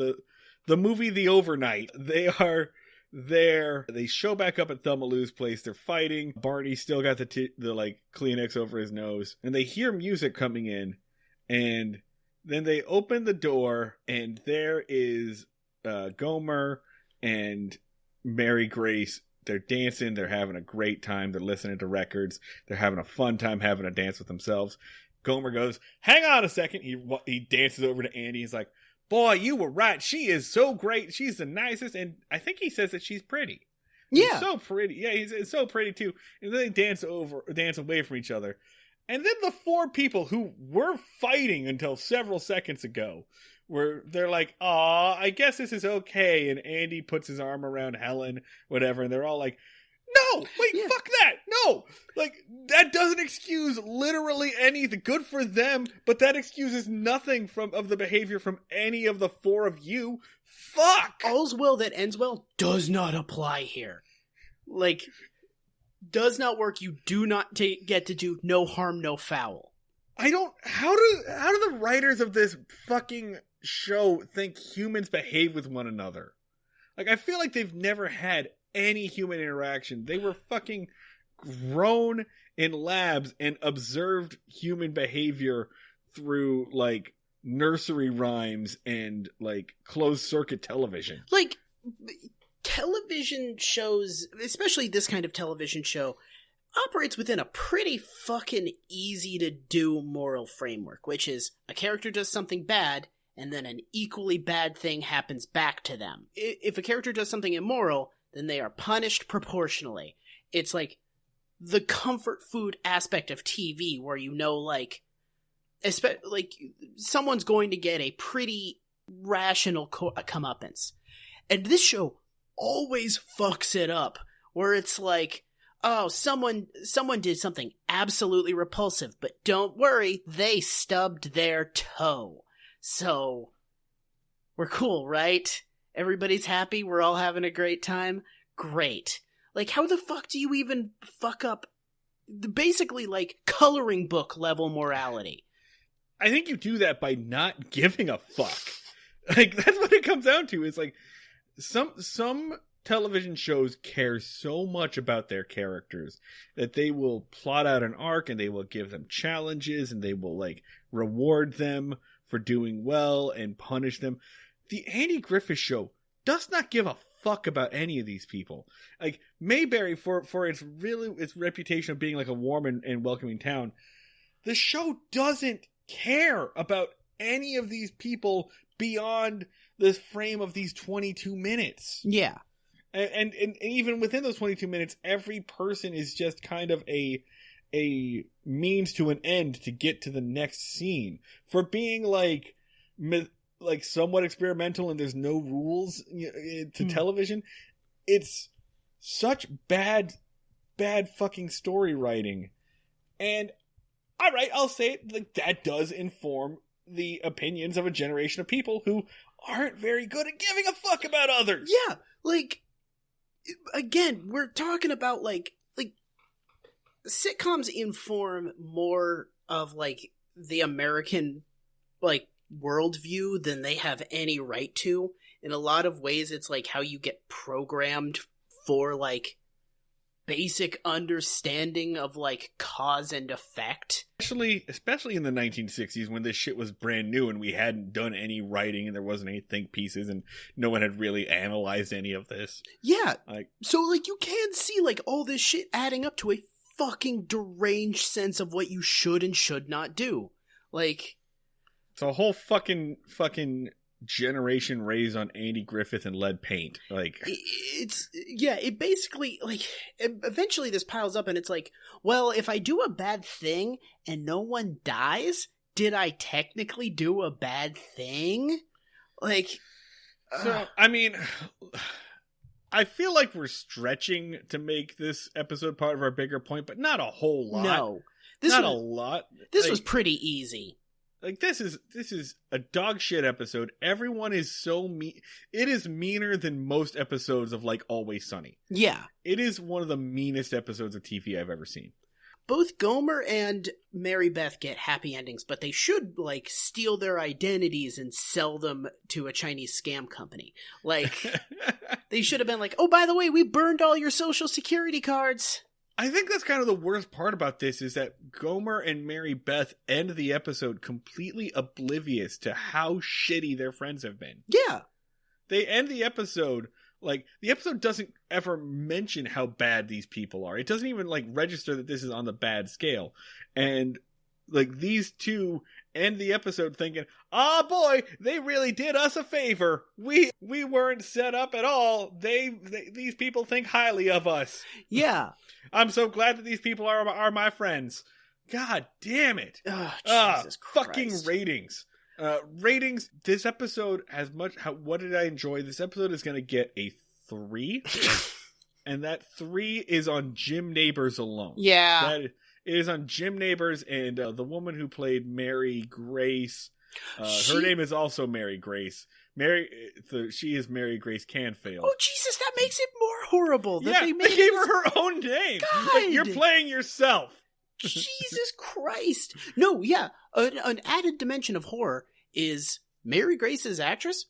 the movie The Overnight, they are there. They show back up at Thumbeloo's place. They're fighting. Barney still got the like Kleenex over his nose, and they hear music coming in, and then they open the door, and there is Gomer and Mary Grace. They're dancing. They're having a great time. They're listening to records. They're having a fun time having a dance with themselves. Gomer goes, hang on a second. He dances over to Andy. He's like, boy, you were right. She is so great. She's the nicest. And I think he says that she's pretty. Yeah. She's so pretty. Yeah, he's so pretty too. And then they dance away from each other. And then the four people who were fighting until several seconds ago, they're like, aw, I guess this is okay. And Andy puts his arm around Helen, whatever. And they're all like, no, wait, yeah. Fuck that. No, like, that doesn't excuse literally anything. Good for them, but that excuses nothing of the behavior from any of the four of you. Fuck. All's well that ends well does not apply here. Like, does not work. You do not get to do no harm, no foul. How do the writers of this fucking show think humans behave with one another? Like, I feel like they've never had any human interaction. They were fucking grown in labs and observed human behavior through like nursery rhymes and like closed circuit television. Like, television shows, especially this kind of television show, operates within a pretty fucking easy to do moral framework, which is a character does something bad and then an equally bad thing happens back to them. If a character does something immoral, then they are punished proportionally. It's like the comfort food aspect of TV where you know, like someone's going to get a pretty rational comeuppance. And this show always fucks it up, where it's like, oh, someone did something absolutely repulsive, but don't worry, they stubbed their toe. So, we're cool, right? Everybody's happy, we're all having a great time? Great. Like, how the fuck do you even fuck up basically, like, coloring book level morality? I think you do that by not giving a fuck. Like, that's what it comes down to. Is like, some television shows care so much about their characters that they will plot out an arc and they will give them challenges and they will, like, reward them for doing well and punish them. The Andy Griffith Show does not give a fuck about any of these people. Like, Mayberry, for its reputation of being like a warm and welcoming town, the show doesn't care about any of these people beyond the frame of these 22 minutes. Yeah. And even within those 22 minutes, every person is just kind of a means to an end to get to the next scene. For being like somewhat experimental and there's no rules to television, it's such bad fucking story writing. And all right, I'll say it, like, that does inform the opinions of a generation of people who aren't very good at giving a fuck about others. Yeah, like, again, we're talking about, like sitcoms inform more of, like, the American, like, worldview than they have any right to. In a lot of ways, it's, like, how you get programmed for, like, basic understanding of, like, cause and effect. Especially in the 1960s when this shit was brand new and we hadn't done any writing and there wasn't any think pieces and no one had really analyzed any of this. Yeah. Like, so, like, you can see, like, all this shit adding up to a fucking deranged sense of what you should and should not do. Like, it's a whole fucking generation raised on Andy Griffith and lead paint. Like, it basically, like, eventually this piles up and it's like, well, if I do a bad thing and no one dies, did I technically do a bad thing? Like, so, I mean, I feel like we're stretching to make this episode part of our bigger point, but not a whole lot. No. Not a lot. This was pretty easy. Like, this is a dog shit episode. Everyone is so mean. It is meaner than most episodes of, like, Always Sunny. Yeah. It is one of the meanest episodes of TV I've ever seen. Both Gomer and Mary Beth get happy endings, but they should, like, steal their identities and sell them to a Chinese scam company. Like, they should have been like, oh, by the way, we burned all your social security cards. I think that's kind of the worst part about this is that Gomer and Mary Beth end the episode completely oblivious to how shitty their friends have been. Yeah. They end the episode, like, the episode doesn't ever mention how bad these people are. It doesn't even, like, register that this is on the bad scale. And, like, these two end the episode thinking, ah, boy, they really did us a favor. We weren't set up at all. These people think highly of us. Yeah. I'm so glad that these people are my friends. God damn it. Oh, Jesus Christ. Fucking ratings. Ratings, this episode, what did I enjoy? This episode is going to get a 3. And that 3 is on Jim Neighbors alone. Yeah. It is on Jim Neighbors and the woman who played Mary Grace. Her name is also Mary Grace. She is Mary Grace Canfield. Oh, Jesus, that makes it more horrible. That they gave her own name. God. Like, you're playing yourself. Jesus Christ. No, yeah. An added dimension of horror is Mary Grace's actress.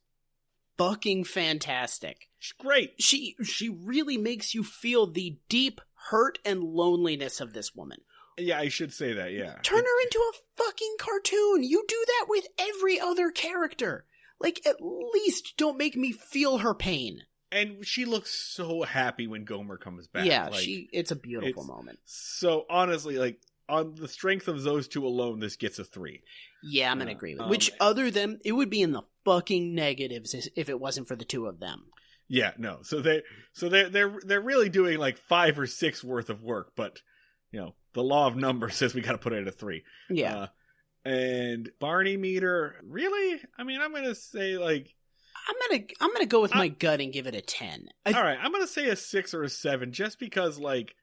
Fucking fantastic. She's great. She really makes you feel the deep hurt and loneliness of this woman. Yeah, I should say that, yeah. Turn her into a fucking cartoon. You do that with every other character. Like, at least don't make me feel her pain. And she looks so happy when Gomer comes back. Yeah, like, it's a beautiful moment. So, honestly, like, on the strength of those two alone, this gets a 3. Yeah, I'm going to agree with it. Which, other than, it would be in the fucking negatives if it wasn't for the two of them. Yeah, no. So they're really doing, like, 5 or 6 worth of work, but, you know, the law of numbers says we got to put it at a 3. Yeah. And Barney meter, really? I mean, I'm going to say, like, I'm gonna go with my gut and give it a 10. All right, I'm going to say a 6 or a 7 just because, like,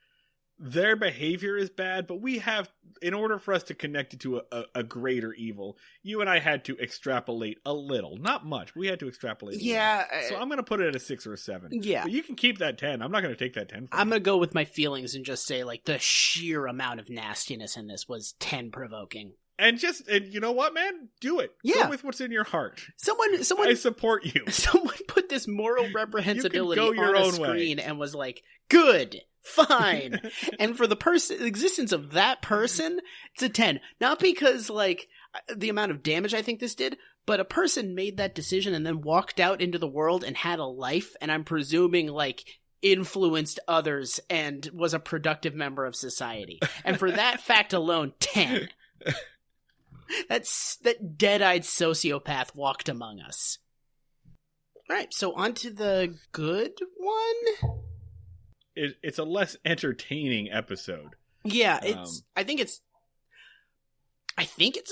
their behavior is bad, but we have, in order for us to connect it to a greater evil, you and I had to extrapolate a little. Not much, but we had to extrapolate a little. So I'm going to put it at a 6 or a 7. Yeah. But you can keep that 10. I'm not going to take that 10 from I'm going to go with my feelings and just say, like, the sheer amount of nastiness in this was 10 provoking. And you know what, man? Do it. Yeah. Go with what's in your heart. Someone, I support you. Someone put this moral reprehensibility you can go your on a own screen way. and was like, good, fine. And for the existence of that person, it's a 10. Not because, like, the amount of damage I think this did, but a person made that decision and then walked out into the world and had a life, and I'm presuming, like, influenced others and was a productive member of society. And for that fact alone, 10. That dead-eyed sociopath walked among us. All right, so on to the good one. It's a less entertaining episode. Yeah, I think it's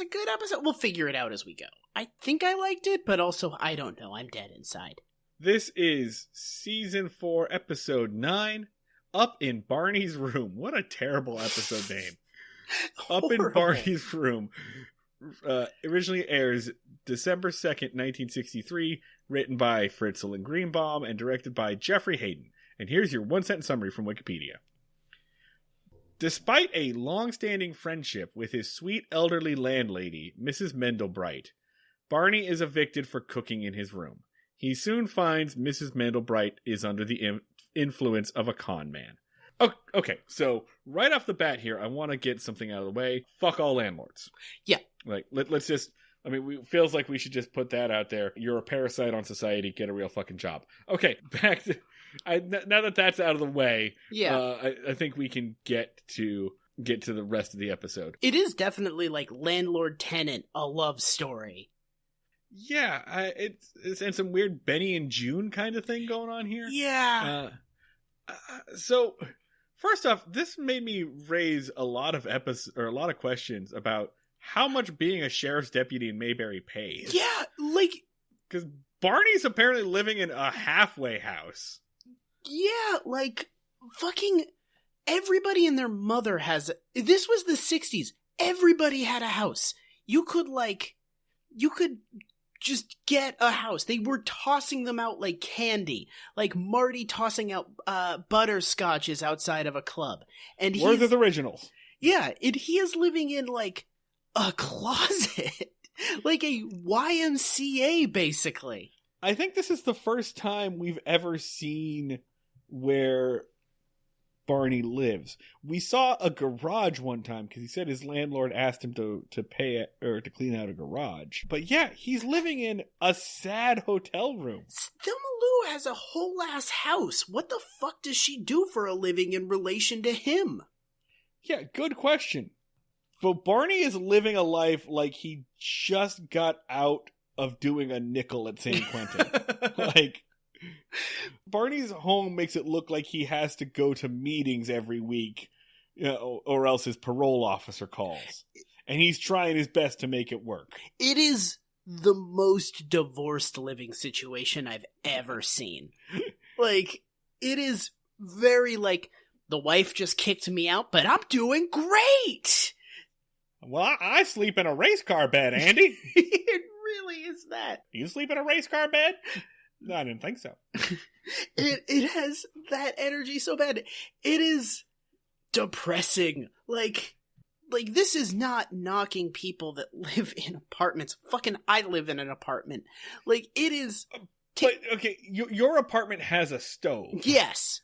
a good episode. We'll figure it out as we go. I think I liked it, but also I don't know. I'm dead inside. This is season 4, episode 9, Up in Barney's Room. What a terrible episode name. Up in Barney's Room. Originally airs December 2nd, 1963, written by Fritzl and Greenbaum and directed by Jeffrey Hayden. And here's your one-sentence summary from Wikipedia. Despite a long-standing friendship with his sweet elderly landlady, Mrs. Mendelbright, Barney is evicted for cooking in his room. He soon finds Mrs. Mendelbright is under the influence of a con man. Okay, so right off the bat here, I want to get something out of the way. Fuck all landlords. Yeah. Like, let's just, I mean, feels like we should just put that out there. You're a parasite on society. Get a real fucking job. Okay, back to, now that that's out of the way, yeah, I think we can get to the rest of the episode. It is definitely like landlord-tenant, a love story. Yeah, it's and some weird Benny and June kind of thing going on here. Yeah. So, first off, this made me raise a lot of questions about how much being a sheriff's deputy in Mayberry pays. Yeah, like, because Barney's apparently living in a halfway house. Yeah, like, fucking everybody and their mother has. This was the 60s. Everybody had a house. You could just get a house. They were tossing them out like candy. Like Marty tossing out butterscotches outside of a club. And Werther's Originals. Yeah, and he is living in, like, a closet. Like a YMCA, basically. I think this is the first time we've ever seen where Barney lives. We saw a garage one time because he said his landlord asked him to pay it or to clean out a garage. But yeah, he's living in a sad hotel room. Thelma Lou has a whole ass house. What the fuck does she do for a living in relation to him? Yeah, good question. But Barney is living a life like he just got out of doing a nickel at San Quentin. Like, Barney's home makes it look like he has to go to meetings every week, you know, or else his parole officer calls. And he's trying his best to make it work. It is the most divorced living situation I've ever seen. Like, it is very like, the wife just kicked me out, but I'm doing great! Well, I sleep in a race car bed, Andy. It really is that. You sleep in a race car bed? No, I didn't think so. It has that energy so bad. It is depressing. Like this is not knocking people that live in apartments. Fucking I live in an apartment. Like, it is... But, okay, your apartment has a stove. Yes.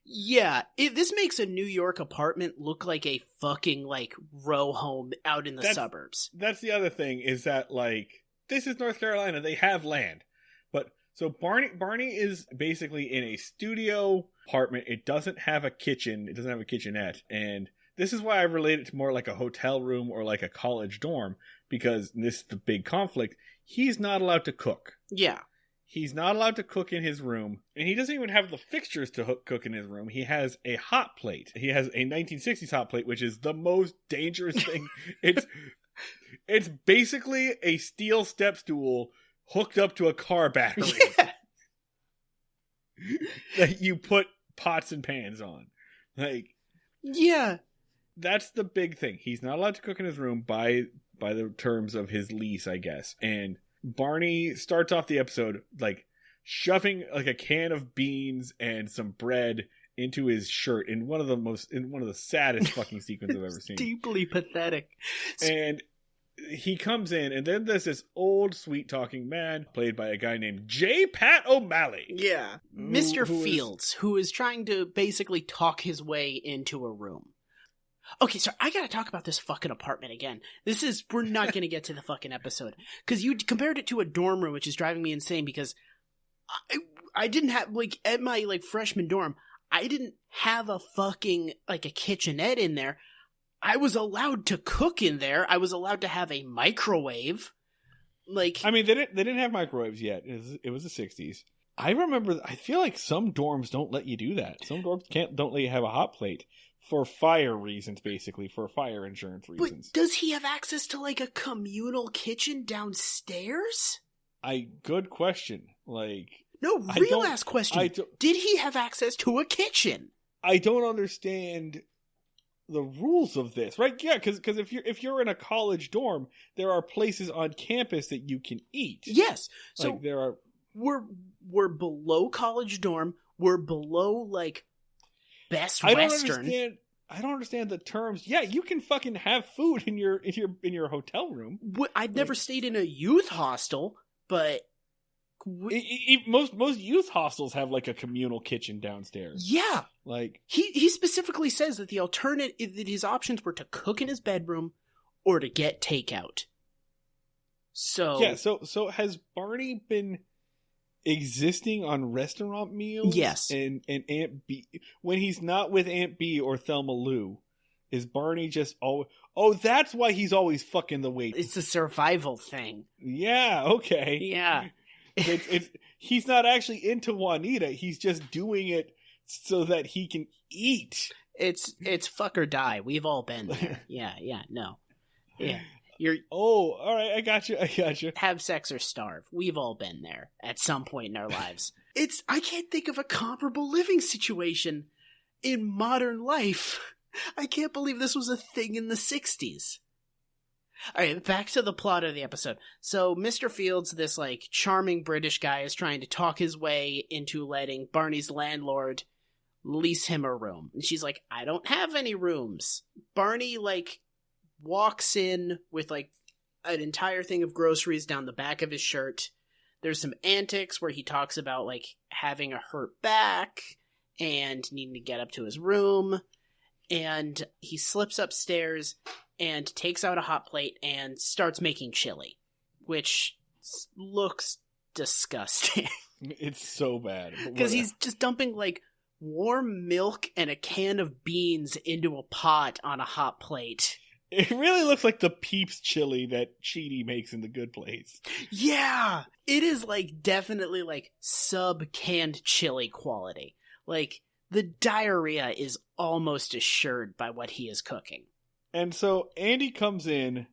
Yeah, this makes a New York apartment look like a fucking, like, row home out in the suburbs. That's the other thing, is that, like, this is North Carolina, they have land. But, so Barney is basically in a studio apartment. It doesn't have a kitchen, it doesn't have a kitchenette, and this is why I relate it to more like a hotel room or like a college dorm, because this is the big conflict. He's not allowed to cook. Yeah. He's not allowed to cook in his room, and he doesn't even have the fixtures to cook in his room. He has a hot plate. He has a 1960s hot plate, which is the most dangerous thing. It's basically a steel step stool hooked up to a car battery that you put pots and pans on. Like, Yeah. That's the big thing. He's not allowed to cook in his room by the terms of his lease, I guess. And Barney starts off the episode like shoving like a can of beans and some bread into his shirt in one of the saddest fucking sequences I've ever seen. Deeply pathetic. And he comes in, and then there's this old sweet-talking man played by a guy named J. Pat O'Malley. Yeah. Mr. Fields, who is trying to basically talk his way into a room. Okay, so I gotta talk about this fucking apartment again. We're not gonna get to the fucking episode. Because you compared it to a dorm room, which is driving me insane because I didn't have, like, at my, like, freshman dorm, I didn't have a fucking, like, a kitchenette in there. I was allowed to cook in there. I was allowed to have a microwave. Like, I mean, they didn't have microwaves yet. It was the 60s. I remember, I feel like some dorms don't let you do that. Some dorms don't let you have a hot plate for fire reasons, basically, for fire insurance reasons. But does he have access to, like, a communal kitchen downstairs? Good question. Like, no, real ass question. Did he have access to a kitchen? I don't understand the rules of this, right? Yeah, because if you're in a college dorm, there are places on campus that you can eat. Yes, so like, there are. We're below college dorm. We're below like Best Western. I don't understand the terms. Yeah, you can fucking have food in your hotel room. I've never stayed in a youth hostel, but most youth hostels have like a communal kitchen downstairs. Yeah, like he specifically says that that his options were to cook in his bedroom or to get takeout. So yeah, so has Barney been existing on restaurant meals? Yes. And Aunt B, when he's not with Aunt B or Thelma Lou, is Barney just always? Oh, that's why he's always fucking the wait. It's a survival thing. Yeah. Okay. Yeah. It's he's not actually into Juanita. He's just doing it so that he can eat. It's fuck or die. We've all been there. Yeah. No. Yeah. All right. I got you. Have sex or starve. We've all been there at some point in our lives. I can't think of a comparable living situation in modern life. I can't believe this was a thing in the 60s. All right, back to the plot of the episode. So Mr. Fields, this like charming British guy, is trying to talk his way into letting Barney's landlord lease him a room. And she's like, I don't have any rooms. Barney like walks in with like an entire thing of groceries down the back of his shirt. There's some antics where he talks about like having a hurt back and needing to get up to his room. And he slips upstairs and takes out a hot plate and starts making chili, which looks disgusting. It's so bad. Because he's just dumping like warm milk and a can of beans into a pot on a hot plate. It really looks like the Peeps chili that Chidi makes in The Good Place. Yeah! It is like definitely like sub-canned chili quality. Like the diarrhea is almost assured by what he is cooking. And so Andy comes in,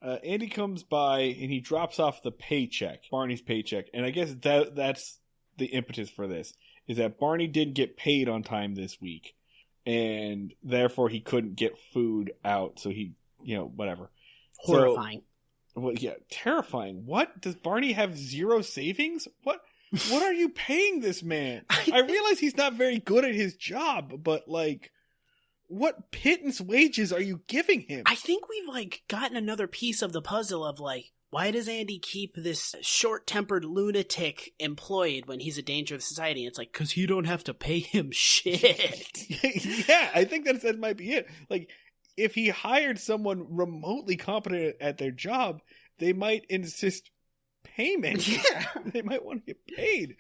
Andy comes by, and he drops off the paycheck, Barney's paycheck. And I guess that's the impetus for this, is that Barney didn't get paid on time this week. And therefore he couldn't get food out, so he, whatever. Horrifying. Well, yeah, terrifying. What? Does Barney have zero savings? What are you paying this man? I realize he's not very good at his job, but like, what pittance wages are you giving him? I think we've like gotten another piece of the puzzle of like, why does Andy keep this short-tempered lunatic employed when he's a danger to society? And it's like, because he don't have to pay him shit. Yeah, I think that might be it. Like, if he hired someone remotely competent at their job, they might insist payment. Yeah. They might want to get paid.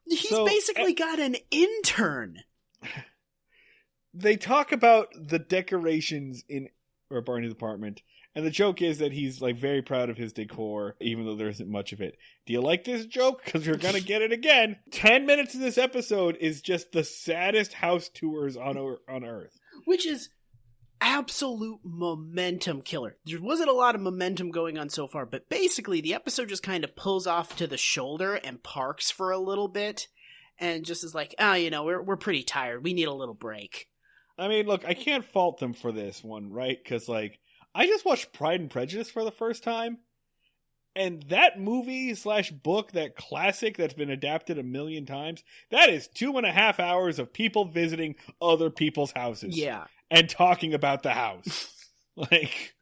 He's basically got an intern. They talk about the decorations in Barney's apartment, and the joke is that he's like very proud of his decor, even though there isn't much of it. Do you like this joke? Because you're gonna get it again. 10 minutes of this episode is just the saddest house tours on Earth, which is absolute momentum killer. There wasn't a lot of momentum going on so far, but basically the episode just kind of pulls off to the shoulder and parks for a little bit, and just is like, we're pretty tired. We need a little break. I mean, look, I can't fault them for this one, right? Because, like, I just watched Pride and Prejudice for the first time, and that movie / book, that classic that's been adapted a million times, that is 2.5 hours of people visiting other people's houses. Yeah. And talking about the house. Like...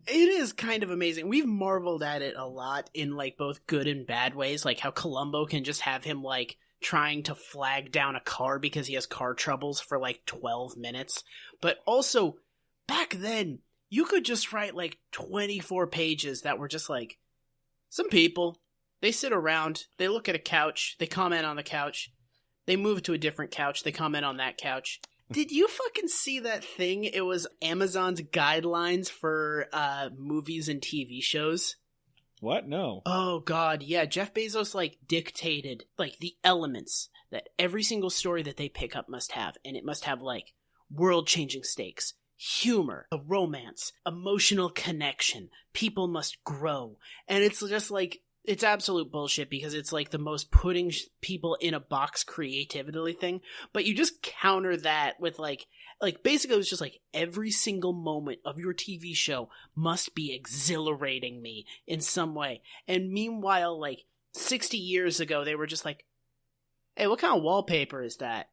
It is kind of amazing. We've marveled at it a lot in, like, both good and bad ways. Like, how Columbo can just have him, like, trying to flag down a car because he has car troubles for, like, 12 minutes. But also, back then, you could just write, like, 24 pages that were just, like, some people, they sit around, they look at a couch, they comment on the couch, they move to a different couch, they comment on that couch. Did you fucking see that thing? It was Amazon's guidelines for movies and TV shows. What? No. Oh, God, yeah. Jeff Bezos, like, dictated, like, the elements that every single story that they pick up must have. And it must have, like, world-changing stakes, humor, a romance, emotional connection. People must grow. And it's just, like... It's absolute bullshit because it's like the most putting people in a box creativity thing. But you just counter that with like basically it was just like every single moment of your TV show must be exhilarating me in some way. And meanwhile, like 60 years ago, they were just like, hey, what kind of wallpaper is that?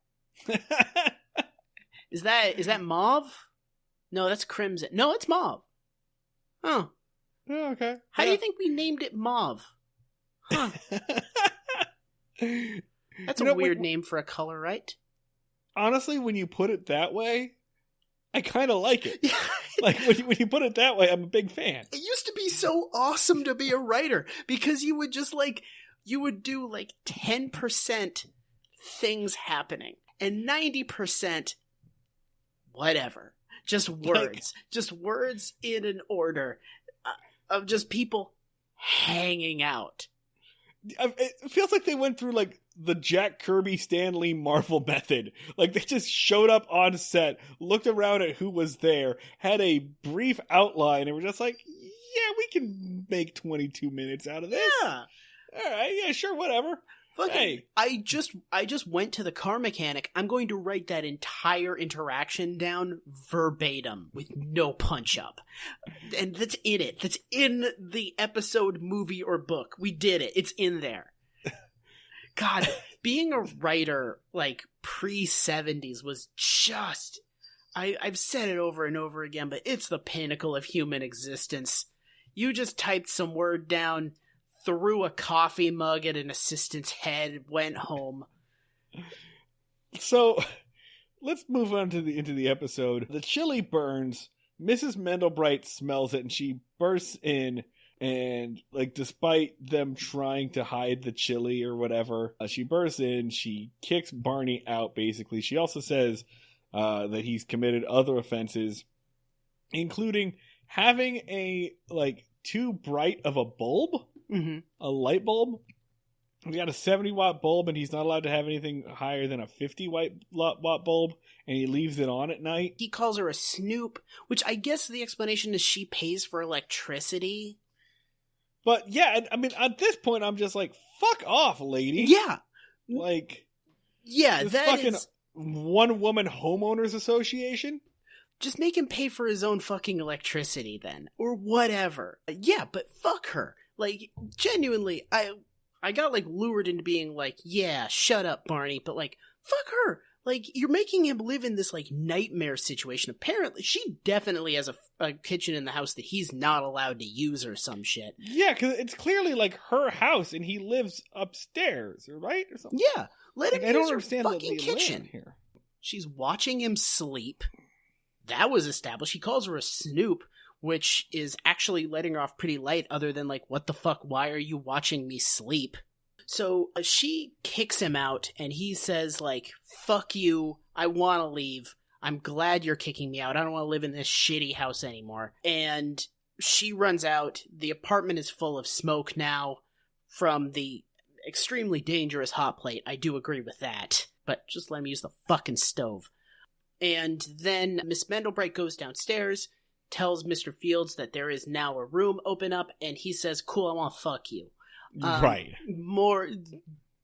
Is that mauve? No, that's crimson. No, it's mauve. Oh. Oh, okay. How do you think we named it mauve? Huh. That's a weird name for a color, right? Honestly, when you put it that way, I kind of like it. Like, when you put it that way, I'm a big fan. It used to be so awesome to be a writer because you would just, like, you would do, like, 10% things happening and 90% whatever. Just words. Just words in an order of just people hanging out. It feels like they went through, like, the Jack Kirby, Stan Lee Marvel method. Like, they just showed up on set, looked around at who was there, had a brief outline, and were just like, yeah, we can make 22 minutes out of this. Yeah. All right, yeah, sure, whatever. Hey. I just went to the car mechanic. I'm going to write that entire interaction down verbatim with no punch up. And that's in it. That's in the episode, movie, or book. We did it. It's in there. God, being a writer, like, pre-70s was just... I've said it over and over again, but it's the pinnacle of human existence. You just typed some word down, threw a coffee mug at an assistant's head, went home. So, let's move on to into the episode. The chili burns. Mrs. Mendelbright smells it, and she bursts in, and, like, despite them trying to hide the chili or whatever, she bursts in, she kicks Barney out, basically. She also says that he's committed other offenses, including having a, like, too bright of a bulb. Mm-hmm. A light bulb. He's got a 70-watt bulb, and he's not allowed to have anything higher than a 50-watt bulb, and he leaves it on at night. He calls her a snoop, which I guess the explanation is she pays for electricity. But, yeah, I mean, at this point, I'm just like, fuck off, lady. Yeah. Like, yeah, this that fucking is... one-woman homeowners association? Just make him pay for his own fucking electricity, then. Or whatever. Yeah, but fuck her. Like, genuinely, I got, like, lured into being like, yeah, shut up, Barney, but, like, fuck her. Like, you're making him live in this, like, nightmare situation. Apparently, she definitely has a kitchen in the house that he's not allowed to use or some shit. Yeah, because it's clearly, like, her house, and he lives upstairs, right? Or something. Yeah, let him use her fucking kitchen. Here. She's watching him sleep. That was established. He calls her a snoop, which is actually letting her off pretty light, other than, like, what the fuck, why are you watching me sleep? So she kicks him out, and he says, like, fuck you, I want to leave. I'm glad you're kicking me out. I don't want to live in this shitty house anymore. And she runs out. The apartment is full of smoke now from the extremely dangerous hot plate. I do agree with that. But just let me use the fucking stove. And then Miss Mendelbright goes downstairs, tells Mr. Fields that there is now a room open up, and he says, cool, I want to fuck you. Right. More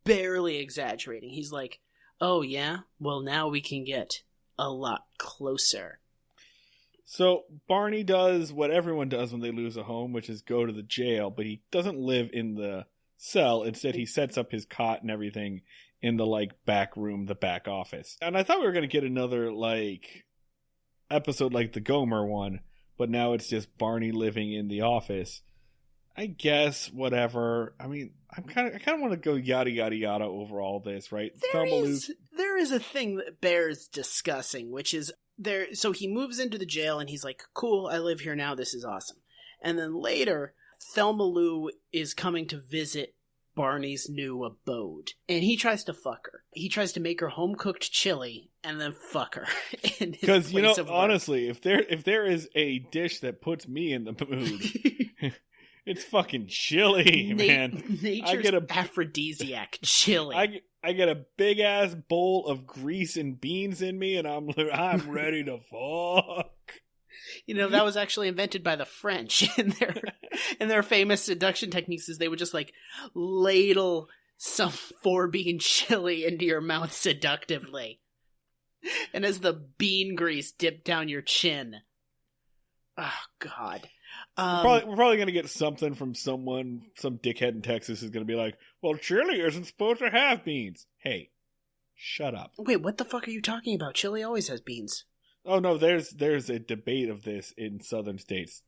barely exaggerating. He's like, oh yeah? Well, now we can get a lot closer. So Barney does what everyone does when they lose a home, which is go to the jail, but he doesn't live in the cell. Instead, he sets up his cot and everything in the, like, back room, the back office. And I thought we were going to get another, like, episode like the Gomer one, but now it's just Barney living in the office. I guess, whatever. I mean, I kind of want to go yada yada yada over all this, right? There is a thing that bears discussing, which is there. So he moves into the jail and he's like, cool, I live here now, this is awesome. And then later, Thelma Lou is coming to visit Barney's new abode, and he tries to fuck her. He tries to make her home-cooked chili and then fuck her. Because, you know, honestly, if there is a dish that puts me in the mood, it's fucking chili, man. Nature's aphrodisiac, chili. I get a big ass bowl of grease and beans in me, and I'm ready to fuck. You know, that was actually invented by the French in their famous seduction techniques. Is they would just like ladle some 4-bean chili into your mouth seductively, and as the bean grease dipped down your chin. Oh God. We're probably going to get something from some dickhead in Texas is going to be like, well, chili isn't supposed to have beans. Hey, shut up. Wait, what the fuck are you talking about? Chili always has beans. Oh, no, there's a debate of this in southern states.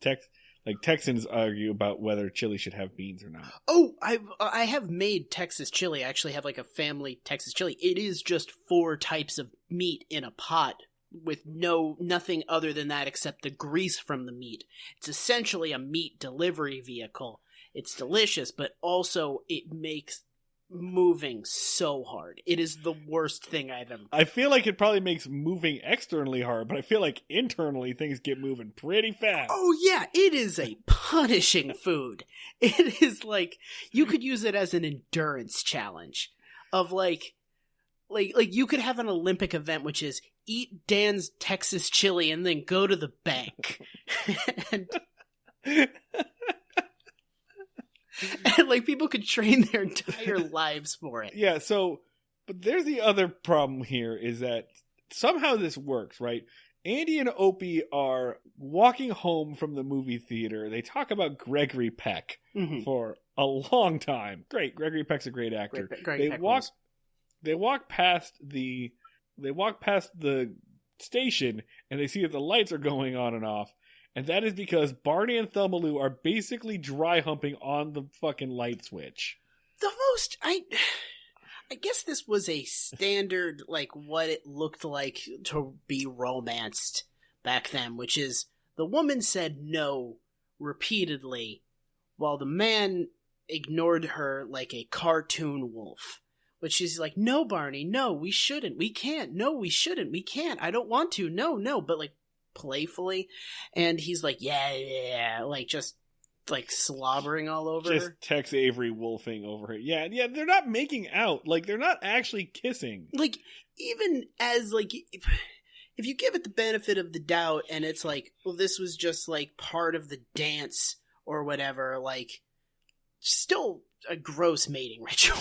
Texans argue about whether chili should have beans or not. Oh, I have made Texas chili. I actually have like a family Texas chili. It is just 4 types of meat in a pot with nothing other than that except the grease from the meat. It's essentially a meat delivery vehicle. It's delicious, but also it makes moving so hard. It is the worst thing I've ever. I feel like it probably makes moving externally hard, but I feel like internally things get moving pretty fast. Oh yeah, it is a punishing food. It is like you could use it as an endurance challenge of like you could have an Olympic event which is eat Dan's Texas chili and then go to the bank. And like people could train their entire lives for it. Yeah, but there's the other problem here is that somehow this works, right? Andy and Opie are walking home from the movie theater. They talk about Gregory Peck for a long time. Great, Gregory Peck's a great actor. They walk past the station and they see that the lights are going on and off. And that is because Barney and Thelma Lou are basically dry humping on the fucking light switch. I guess this was a standard, like, what it looked like to be romanced back then, which is the woman said no repeatedly, while the man ignored her like a cartoon wolf. But she's like, no, Barney, no, we shouldn't, we can't, no, we shouldn't, we can't, I don't want to, no, but like, playfully, and he's like, yeah, like just like slobbering all over just her. Tex Avery wolfing over her. Yeah, they're not making out, like they're not actually kissing. Like even as like if you give it the benefit of the doubt and it's like, well, this was just like part of the dance or whatever, like still a gross mating ritual.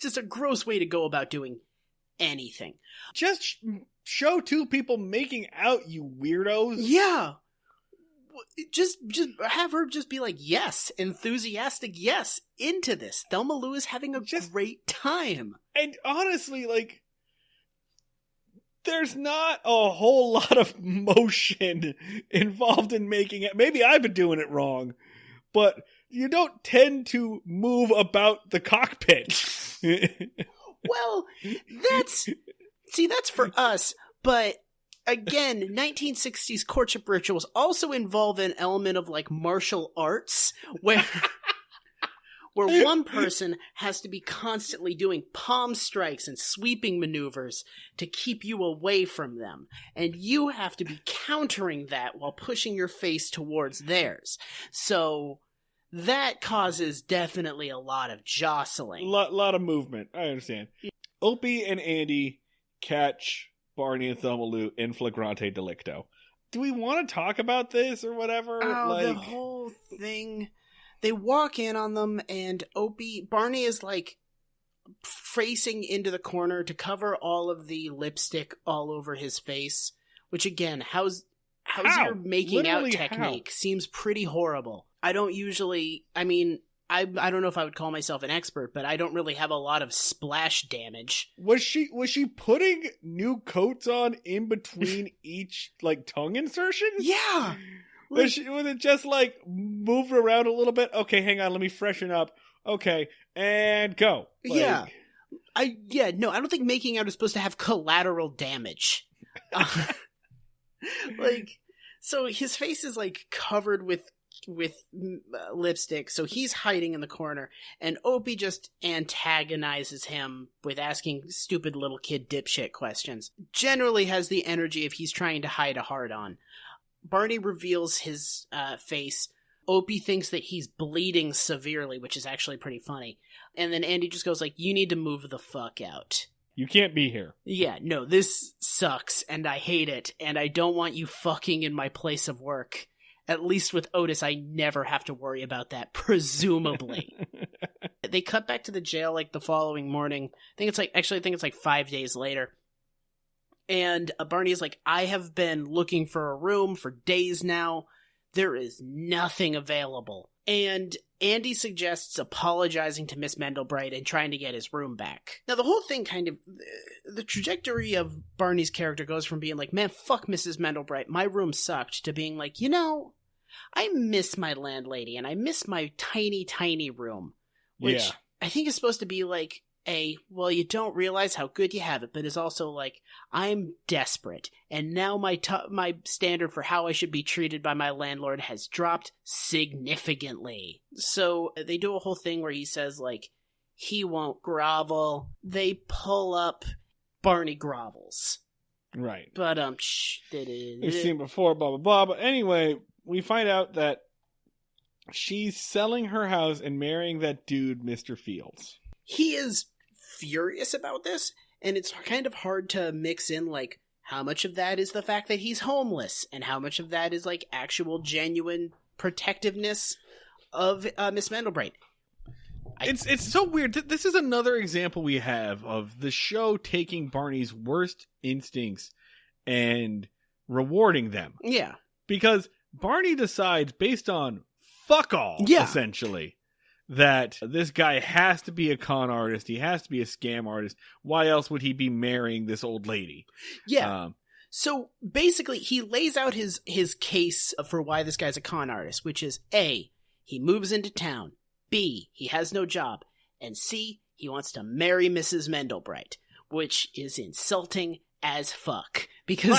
Just a gross way to go about doing anything. Just show 2 people making out, you weirdos. Yeah. Just have her just be like, yes, enthusiastic, yes, into this. Thelma Lou is having a great time. And honestly, like, there's not a whole lot of motion involved in making it. Maybe I've been doing it wrong, but you don't tend to move about the cockpit. Well, that's for us, but again, 1960s courtship rituals also involve an element of like martial arts where one person has to be constantly doing palm strikes and sweeping maneuvers to keep you away from them, and you have to be countering that while pushing your face towards theirs. So that causes definitely a lot of jostling. Lot of movement. I understand. Opie and Andy catch Barney and Thelma Lou in flagrante delicto. Do we want to talk about this or whatever? The whole thing. They walk in on them and Barney is like, facing into the corner to cover all of the lipstick all over his face, which again, how's your making out technique? Seems pretty horrible. I don't usually, I mean, I don't know if I would call myself an expert, but I don't really have a lot of splash damage. Was she putting new coats on in between each like tongue insertion? Yeah. Was it just like move around a little bit? Okay, hang on, let me freshen up. Okay, and go. Yeah. I don't think making out is supposed to have collateral damage. So his face is like covered with lipstick, so he's hiding in the corner, and Opie just antagonizes him with asking stupid little kid dipshit questions. Generally has the energy if he's trying to hide a hard-on. Barney reveals his face. Opie thinks that he's bleeding severely, which is actually pretty funny. And then Andy just goes like, you need to move the fuck out. You can't be here. Yeah, no, this sucks, and I hate it, and I don't want you fucking in my place of work. At least with Otis, I never have to worry about that, presumably. They cut back to the jail like the following morning. I think it's like 5 days later. And Barney's like, I have been looking for a room for days now. There is nothing available. And Andy suggests apologizing to Miss Mendelbright and trying to get his room back. Now, the whole thing the trajectory of Barney's character goes from being like, man, fuck Mrs. Mendelbright, my room sucked, to being like, I miss my landlady and I miss my tiny, tiny room. Which I think is supposed to be like well, you don't realize how good you have it, but is also like, I'm desperate, and now my standard for how I should be treated by my landlord has dropped significantly. So they do a whole thing where he says, like, he won't grovel. They pull up, Barney grovels. Right. But, We've seen before, blah, blah, blah. But anyway, we find out that she's selling her house and marrying that dude, Mr. Fields. He is furious about this, and it's kind of hard to mix in, like, how much of that is the fact that he's homeless, and how much of that is, like, actual genuine protectiveness of Miss Mendelbright. It's so weird. This is another example we have of the show taking Barney's worst instincts and rewarding them. Yeah. Because Barney decides, based on fuck all, essentially, that this guy has to be a con artist. He has to be a scam artist. Why else would he be marrying this old lady? Yeah. So basically, he lays out his case for why this guy's a con artist, which is A, he moves into town. B, he has no job. And C, he wants to marry Mrs. Mendelbright, which is insulting as fuck. Because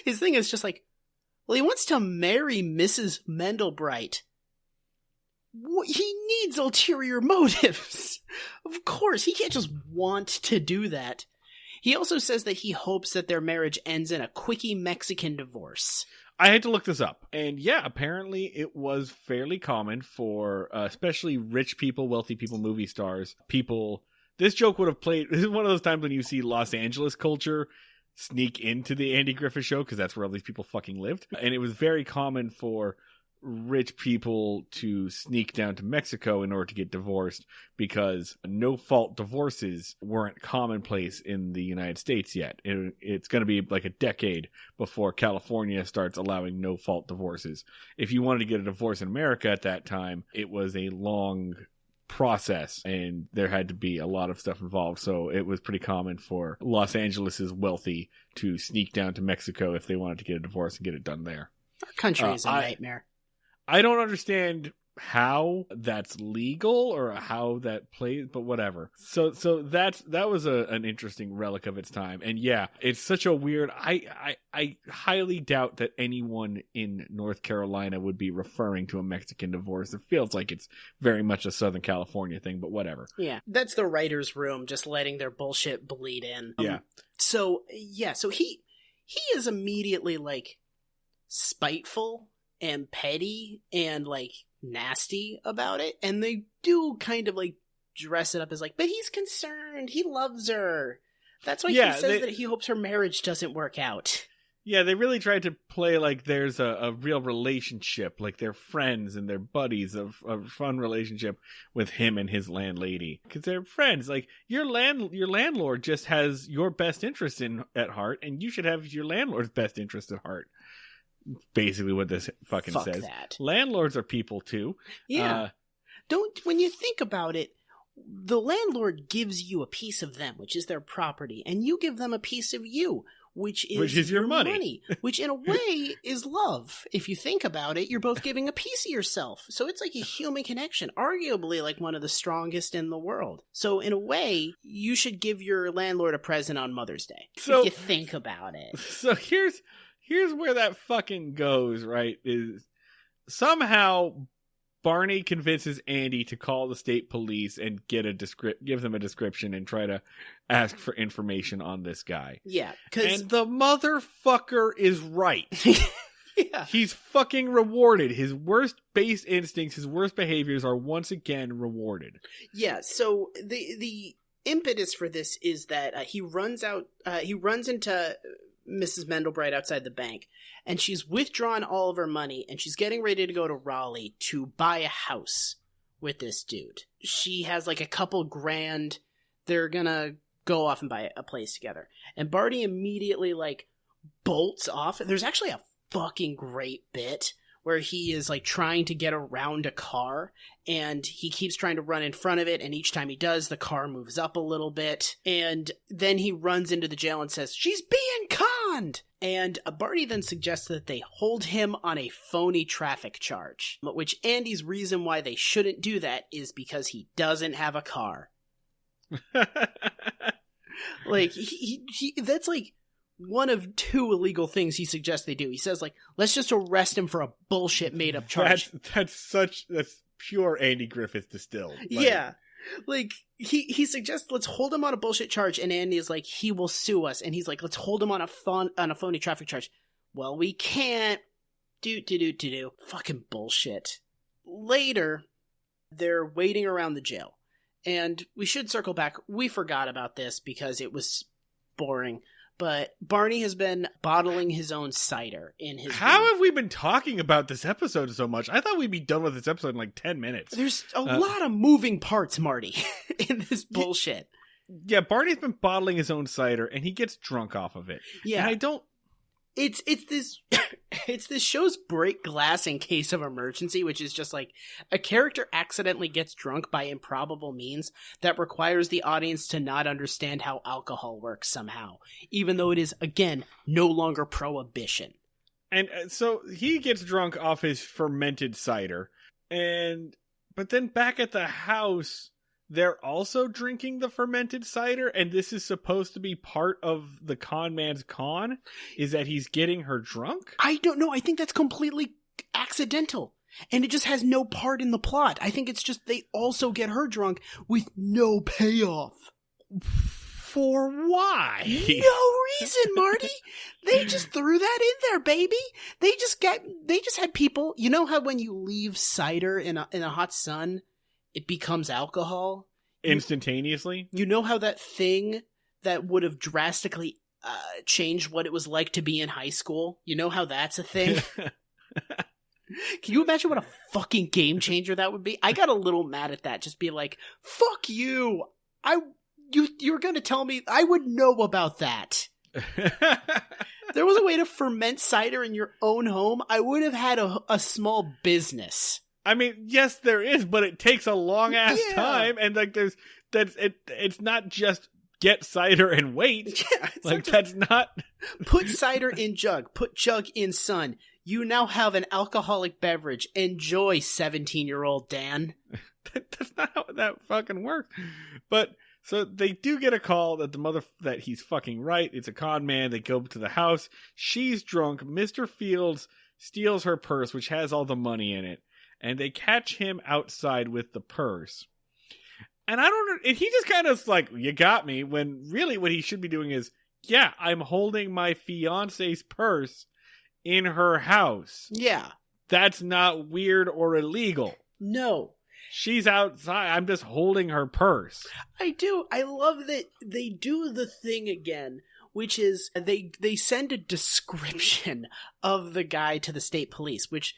his thing is just like, well, he wants to marry Mrs. Mendelbright. He needs ulterior motives. Of course, he can't just want to do that. He also says that he hopes that their marriage ends in a quickie Mexican divorce. I had to look this up. And yeah, apparently it was fairly common for especially rich people, wealthy people, movie stars, people. This joke would have played. This is one of those times when you see Los Angeles culture sneak into the Andy Griffith Show, because that's where all these people fucking lived. And it was very common for rich people to sneak down to Mexico in order to get divorced, because no-fault divorces weren't commonplace in the United States yet. It's going to be like a decade before California starts allowing no-fault divorces. If you wanted to get a divorce in America at that time, it was a long process, and there had to be a lot of stuff involved. So it was pretty common for Los Angeles's wealthy to sneak down to Mexico if they wanted to get a divorce and get it done there. Our country is a nightmare. I don't understand how that's legal or how that plays, but whatever. So that was an interesting relic of its time. And yeah, it's such a weird, I highly doubt that anyone in North Carolina would be referring to a Mexican divorce. It feels like it's very much a Southern California thing, but whatever. Yeah, that's the writer's room, just letting their bullshit bleed in. Yeah. So he is immediately like spiteful and petty and like nasty about it, and they do kind of like dress it up as like, but he's concerned, he loves her. That's why he says that he hopes her marriage doesn't work out. Yeah, they really tried to play like there's a real relationship, like they're friends and they're buddies of a fun relationship with him and his landlady. Because they're friends. Like, your landlord just has your best interest at heart, and you should have your landlord's best interest at heart. Basically what this fucking Fuck says. that. Landlords are people too. Yeah. When you think about it, the landlord gives you a piece of them, which is their property, and you give them a piece of you, which is your money. Which in a way is love. If you think about it, you're both giving a piece of yourself. So it's like a human connection, arguably like one of the strongest in the world. So in a way, you should give your landlord a present on Mother's Day, if you think about it. So here's where that fucking goes, right? Is somehow Barney convinces Andy to call the state police and give them a description and try to ask for information on this guy. Yeah. And the motherfucker is right. Yeah. He's fucking rewarded. His worst base instincts, his worst behaviors are once again rewarded. Yeah, so the impetus for this is that he runs into Mrs. Mendelbright outside the bank, and she's withdrawn all of her money, and she's getting ready to go to Raleigh to buy a house with this dude. She has like a couple grand. They're gonna go off and buy a place together. And Barney immediately like bolts off. There's actually a fucking great bit where he is like trying to get around a car, and he keeps trying to run in front of it, and each time he does, the car moves up a little bit, and then he runs into the jail and says, "She's being conned!" And Barney then suggests that they hold him on a phony traffic charge, which Andy's reason why they shouldn't do that is because he doesn't have a car. Like, he that's like one of two illegal things he suggests they do. He says, like, let's just arrest him for a bullshit made-up charge. That's pure Andy Griffith distilled. Like, yeah. Like, he suggests, let's hold him on a bullshit charge, and Andy is like, he will sue us. And he's like, let's hold him on a phony traffic charge. Well, we can't. Do. Fucking bullshit. Later, they're waiting around the jail. And we should circle back. We forgot about this because it was boring. But Barney has been bottling his own cider in his How room. have we been talking about this episode so much? I thought we'd be done with this episode in like 10 minutes. There's a lot of moving parts, Marty, in this bullshit. Yeah, Barney's been bottling his own cider, and he gets drunk off of it. Yeah. And I don't... It's this it's this show's break glass in case of emergency, which is just like a character accidentally gets drunk by improbable means that requires the audience to not understand how alcohol works somehow, even though it is, again, no longer prohibition. And so he gets drunk off his fermented cider, but then back at the house, they're also drinking the fermented cider, and this is supposed to be part of the con man's con? Is that he's getting her drunk? I don't know. I think that's completely accidental. And it just has no part in the plot. I think it's just they also get her drunk with no payoff. For why? No reason, Marty. They just threw that in there, baby. They just had people. You know how when you leave cider in a hot sun, it becomes alcohol instantaneously? You know how that thing that would have drastically changed what it was like to be in high school? You know how that's a thing? Can you imagine what a fucking game changer that would be? I got a little mad at that. Just be like, fuck you. You were going to tell me I would know about that. There was a way to ferment cider in your own home. I would have had a small business. I mean, yes, there is, but it takes a long ass time, and like it's not just get cider and wait. Yeah, like that's not put cider in jug, put jug in sun. You now have an alcoholic beverage. Enjoy, 17-year-old Dan. That's not how that fucking works. But so they do get a call that he's fucking right. It's a con man. They go to the house. She's drunk. Mr. Fields steals her purse, which has all the money in it. And they catch him outside with the purse. And I don't know. And he just kind of like, you got me. When really what he should be doing is, yeah, I'm holding my fiance's purse in her house. Yeah. That's not weird or illegal. No. She's outside. I'm just holding her purse. I do. I love that they do the thing again, which is they send a description of the guy to the state police, which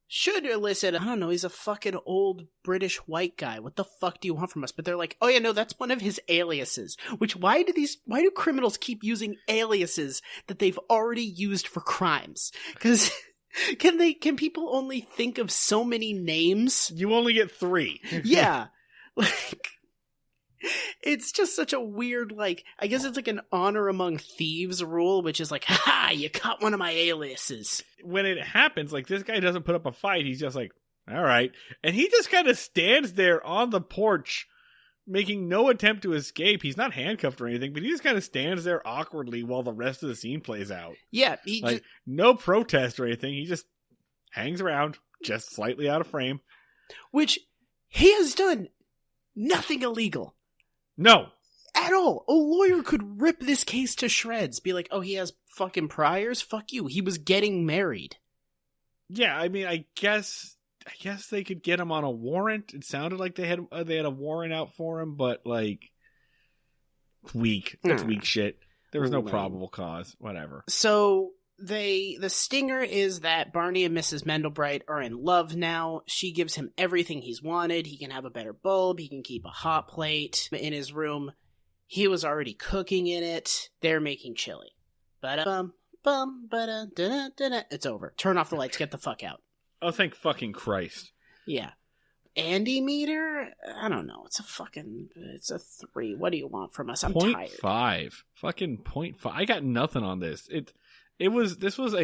should elicit, I don't know, he's a fucking old British white guy. What the fuck do you want from us? But they're like, oh yeah, no, that's one of his aliases. Which, why do criminals keep using aliases that they've already used for crimes? Because can people only think of so many names? You only get 3. Yeah. Like, it's just such a weird, like, I guess it's like an honor among thieves rule, which is like, haha, you caught one of my aliases. When it happens, like, this guy doesn't put up a fight. He's just like, all right. And he just kind of stands there on the porch, making no attempt to escape. He's not handcuffed or anything, but he just kind of stands there awkwardly while the rest of the scene plays out. Yeah. No protest or anything. He just hangs around, just slightly out of frame. Which he has done nothing illegal. No. At all. A lawyer could rip this case to shreds. Be like, oh, he has fucking priors? Fuck you. He was getting married. Yeah, I mean, I guess they could get him on a warrant. It sounded like they had a warrant out for him, but, like, weak. That's weak shit. There was no probable cause. Whatever. So the stinger is that Barney and Mrs. Mendelbright are in love now. She gives him everything he's wanted. He can have a better bulb. He can keep a hot plate in his room. He was already cooking in it. They're making chili. It's over. Turn off the lights. Get the fuck out. Oh, thank fucking Christ. Yeah. Andy meter? I don't know. It's a 3. What do you want from us? I'm tired. 0.5. Fucking 0.5. I got nothing on this. This was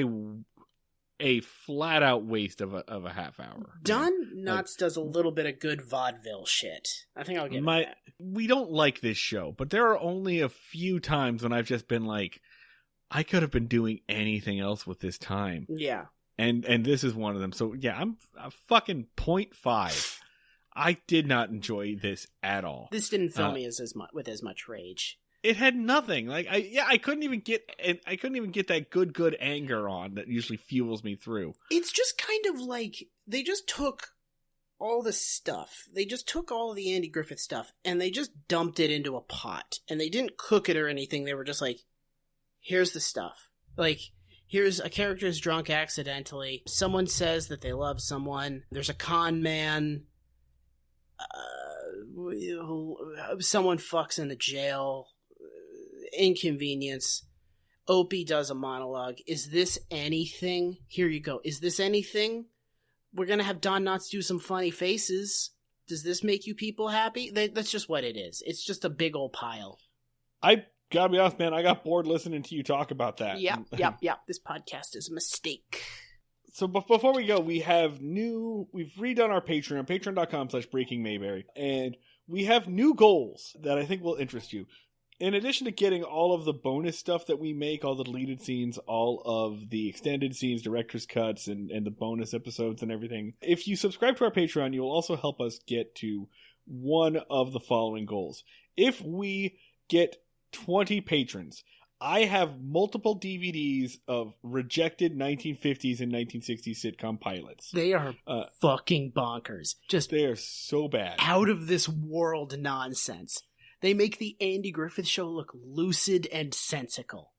a flat out waste of a half hour. Don Knotts does a little bit of good vaudeville shit. I think I'll get that. We don't like this show, but there are only a few times when I've just been like, I could have been doing anything else with this time. Yeah. And this is one of them. So yeah, I'm a fucking 0.5. I did not enjoy this at all. This didn't fill me with as much rage. It had nothing. Like I couldn't even get that good anger on that usually fuels me through. It's just kind of like they just took all the stuff. They just took all of the Andy Griffith stuff and they just dumped it into a pot. And they didn't cook it or anything. They were just like, here's the stuff. Like, here's a character's drunk accidentally. Someone says that they love someone. There's a con man. Someone fucks in the jail. Inconvenience. Opie does a monologue. Is this anything? Here you go. Is this anything? We're gonna have Don Knotts do some funny faces. Does this make you people happy? That's just what it is. It's just a big old pile. I gotta be honest, man, I got bored listening to you talk about that. Yep. This podcast is a mistake. So before we go, we've redone our Patreon, patreon.com/breakingmayberry, and we have new goals that I think will interest you. In addition to getting all of the bonus stuff that we make, all the deleted scenes, all of the extended scenes, director's cuts, and the bonus episodes and everything, if you subscribe to our Patreon, you'll also help us get to one of the following goals. If we get 20 patrons, I have multiple DVDs of rejected 1950s and 1960s sitcom pilots. They are fucking bonkers. They are so bad. Out of this world nonsense. They make the Andy Griffith Show look lucid and sensical.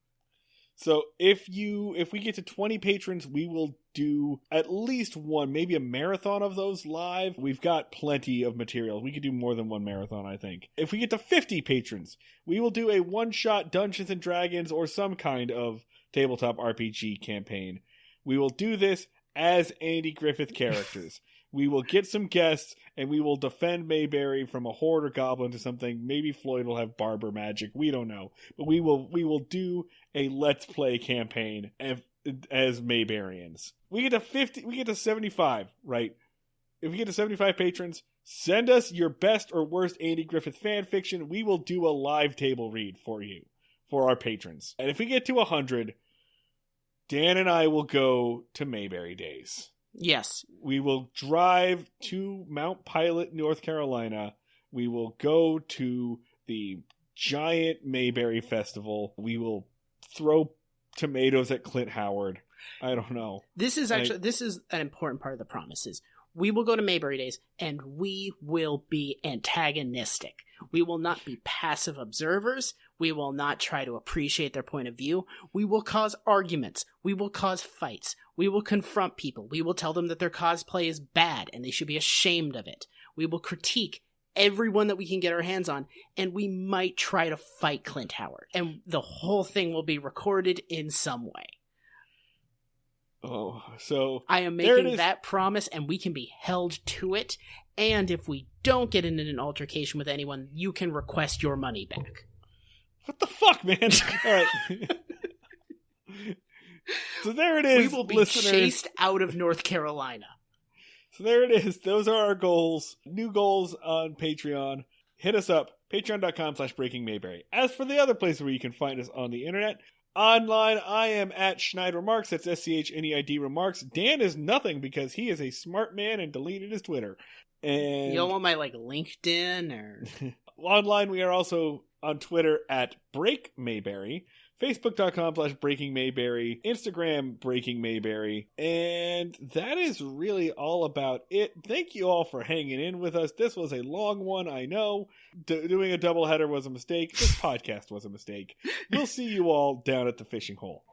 So if we get to 20 patrons, we will do at least one, maybe a marathon of those live. We've got plenty of material. We could do more than one marathon, I think. If we get to 50 patrons, we will do a one-shot Dungeons & Dragons or some kind of tabletop RPG campaign. We will do this as Andy Griffith characters. We will get some guests, and we will defend Mayberry from a horde or goblin to something. Maybe Floyd will have barber magic. We don't know. But we will do a Let's Play campaign as Mayberians. We get to 50. We get to 75, right? If we get to 75 patrons, send us your best or worst Andy Griffith fan fiction. We will do a live table read for you, for our patrons. And if we get to 100, Dan and I will go to Mayberry Days. Yes. We will drive to Mount Pilot, North Carolina. We will go to the giant Mayberry Festival. We will throw tomatoes at Clint Howard. I don't know. This is an important part of the promises. We will go to Mayberry Days, and we will be antagonistic. We will not be passive observers. We will not try to appreciate their point of view. We will cause arguments. We will cause fights. We will confront people. We will tell them that their cosplay is bad and they should be ashamed of it. We will critique everyone that we can get our hands on, and we might try to fight Clint Howard. And the whole thing will be recorded in some way. Oh, so I am making that promise, and we can be held to it. And if we don't get in an altercation with anyone, you can request your money back. What the fuck, man? All right. So there it is. We will be listeners. chased out of North Carolina. So there it is. Those are our goals. New goals on Patreon. Hit us up. Patreon.com/BreakingMayberry. As for the other places where you can find us on the internet, online, I am at Schneid Remarks. That's SCHNEID Remarks. Dan is nothing because he is a smart man and deleted his Twitter. And you don't want my LinkedIn or online, we are also on Twitter at Break Mayberry, Facebook.com/Breaking Mayberry, Instagram Breaking Mayberry, and that is really all about it. Thank you all for hanging in with us. This was a long one, I know. Doing a doubleheader was a mistake. This podcast was a mistake. We'll see you all down at the fishing hole.